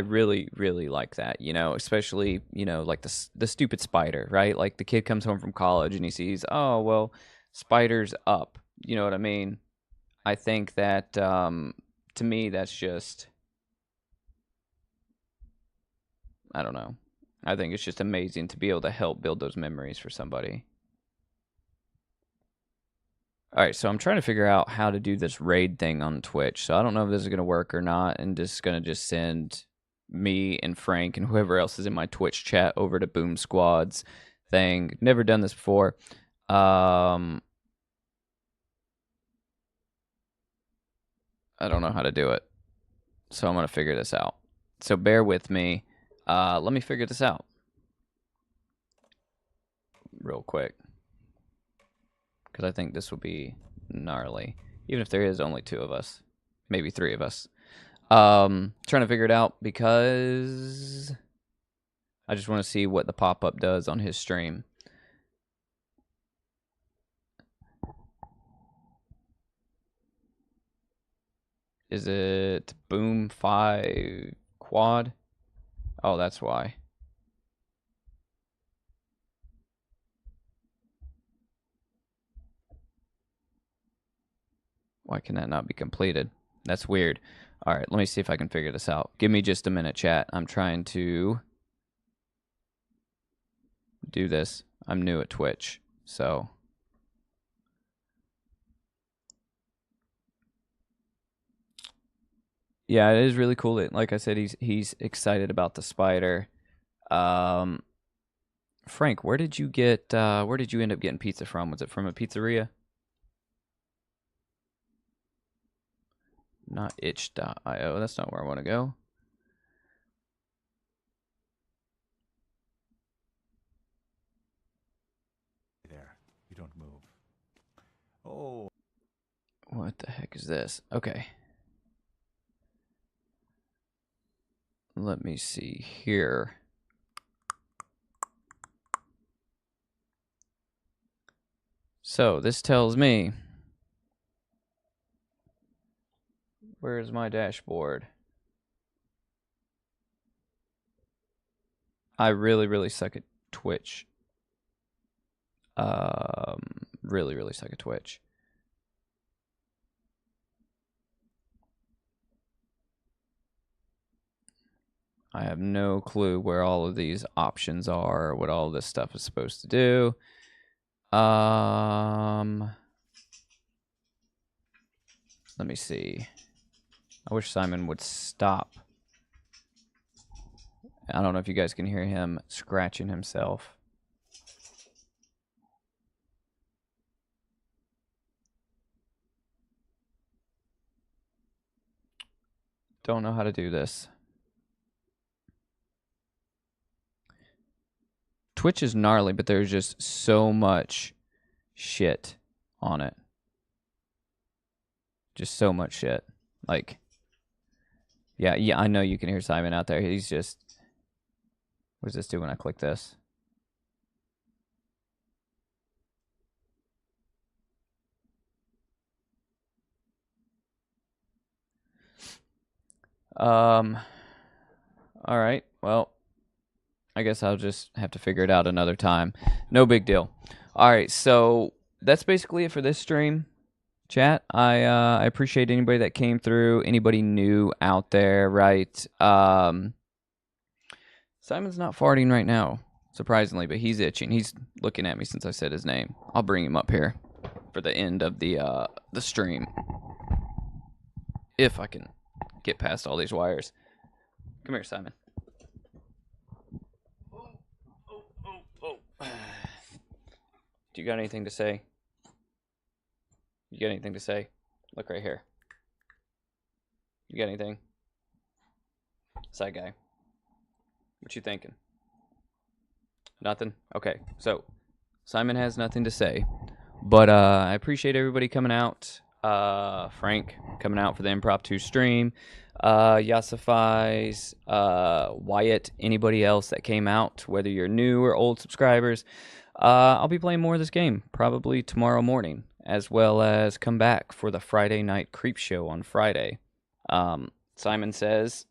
really, really like that, especially, like the stupid spider, right? Like the kid comes home from college and he sees, oh, well, spider's up. You know what I mean? I think that, to me, that's just, I don't know. I think it's just amazing to be able to help build those memories for somebody. All right, so I'm trying to figure out how to do this raid thing on Twitch. So I don't know if this is going to work or not, and just going to just send me and Frank and whoever else is in my Twitch chat over to Boom Squad's thing. Never done this before. I don't know how to do it, so I'm going to figure this out. So bear with me. Let me figure this out real quick, because I think this will be gnarly, even if there is only 2 of us, maybe 3 of us. Trying to figure it out because I just want to see what the pop-up does on his stream. Is it Boom 5 Quad? Oh, that's why. Why can that not be completed? That's weird. All right, let me see if I can figure this out. Give me just a minute, chat. I'm trying to do this. I'm new at Twitch, so. Yeah, it is really cool. Like I said, he's excited about the spider. Frank, where did you end up getting pizza from? Was it from a pizzeria? Not itch.io. That's not where I want to go. There. You don't move. Oh. What the heck is this? Okay. Let me see here. So this tells me, where's my dashboard? I really, really suck at Twitch. really, really suck at Twitch. I have no clue where all of these options are, or what all this stuff is supposed to do. Let me see. I wish Simon would stop. I don't know if you guys can hear him scratching himself. Don't know how to do this. Twitch is gnarly, but there's just so much shit on it. Just so much shit. Like, yeah, I know you can hear Simon out there. He's just... What does this do when I click this? All right, well, I guess I'll just have to figure it out another time. No big deal. All right, so that's basically it for this stream, chat. I appreciate anybody that came through, anybody new out there, right? Simon's not farting right now, surprisingly, but he's itching. He's looking at me since I said his name. I'll bring him up here for the end of the stream, if I can get past all these wires. Come here, Simon. Do you got anything to say? You got anything to say? Look right here. You got anything? Side guy. What you thinking? Nothing? Okay, so Simon has nothing to say. But I appreciate everybody coming out. Frank coming out for the impromptu stream. Yassify's, Wyatt, anybody else that came out, whether you're new or old subscribers. I'll be playing more of this game probably tomorrow morning, as well as come back for the Friday Night Creepshow on Friday. Simon says,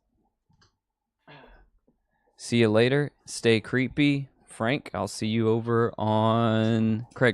see you later. Stay creepy. Frank, I'll see you over on Craig.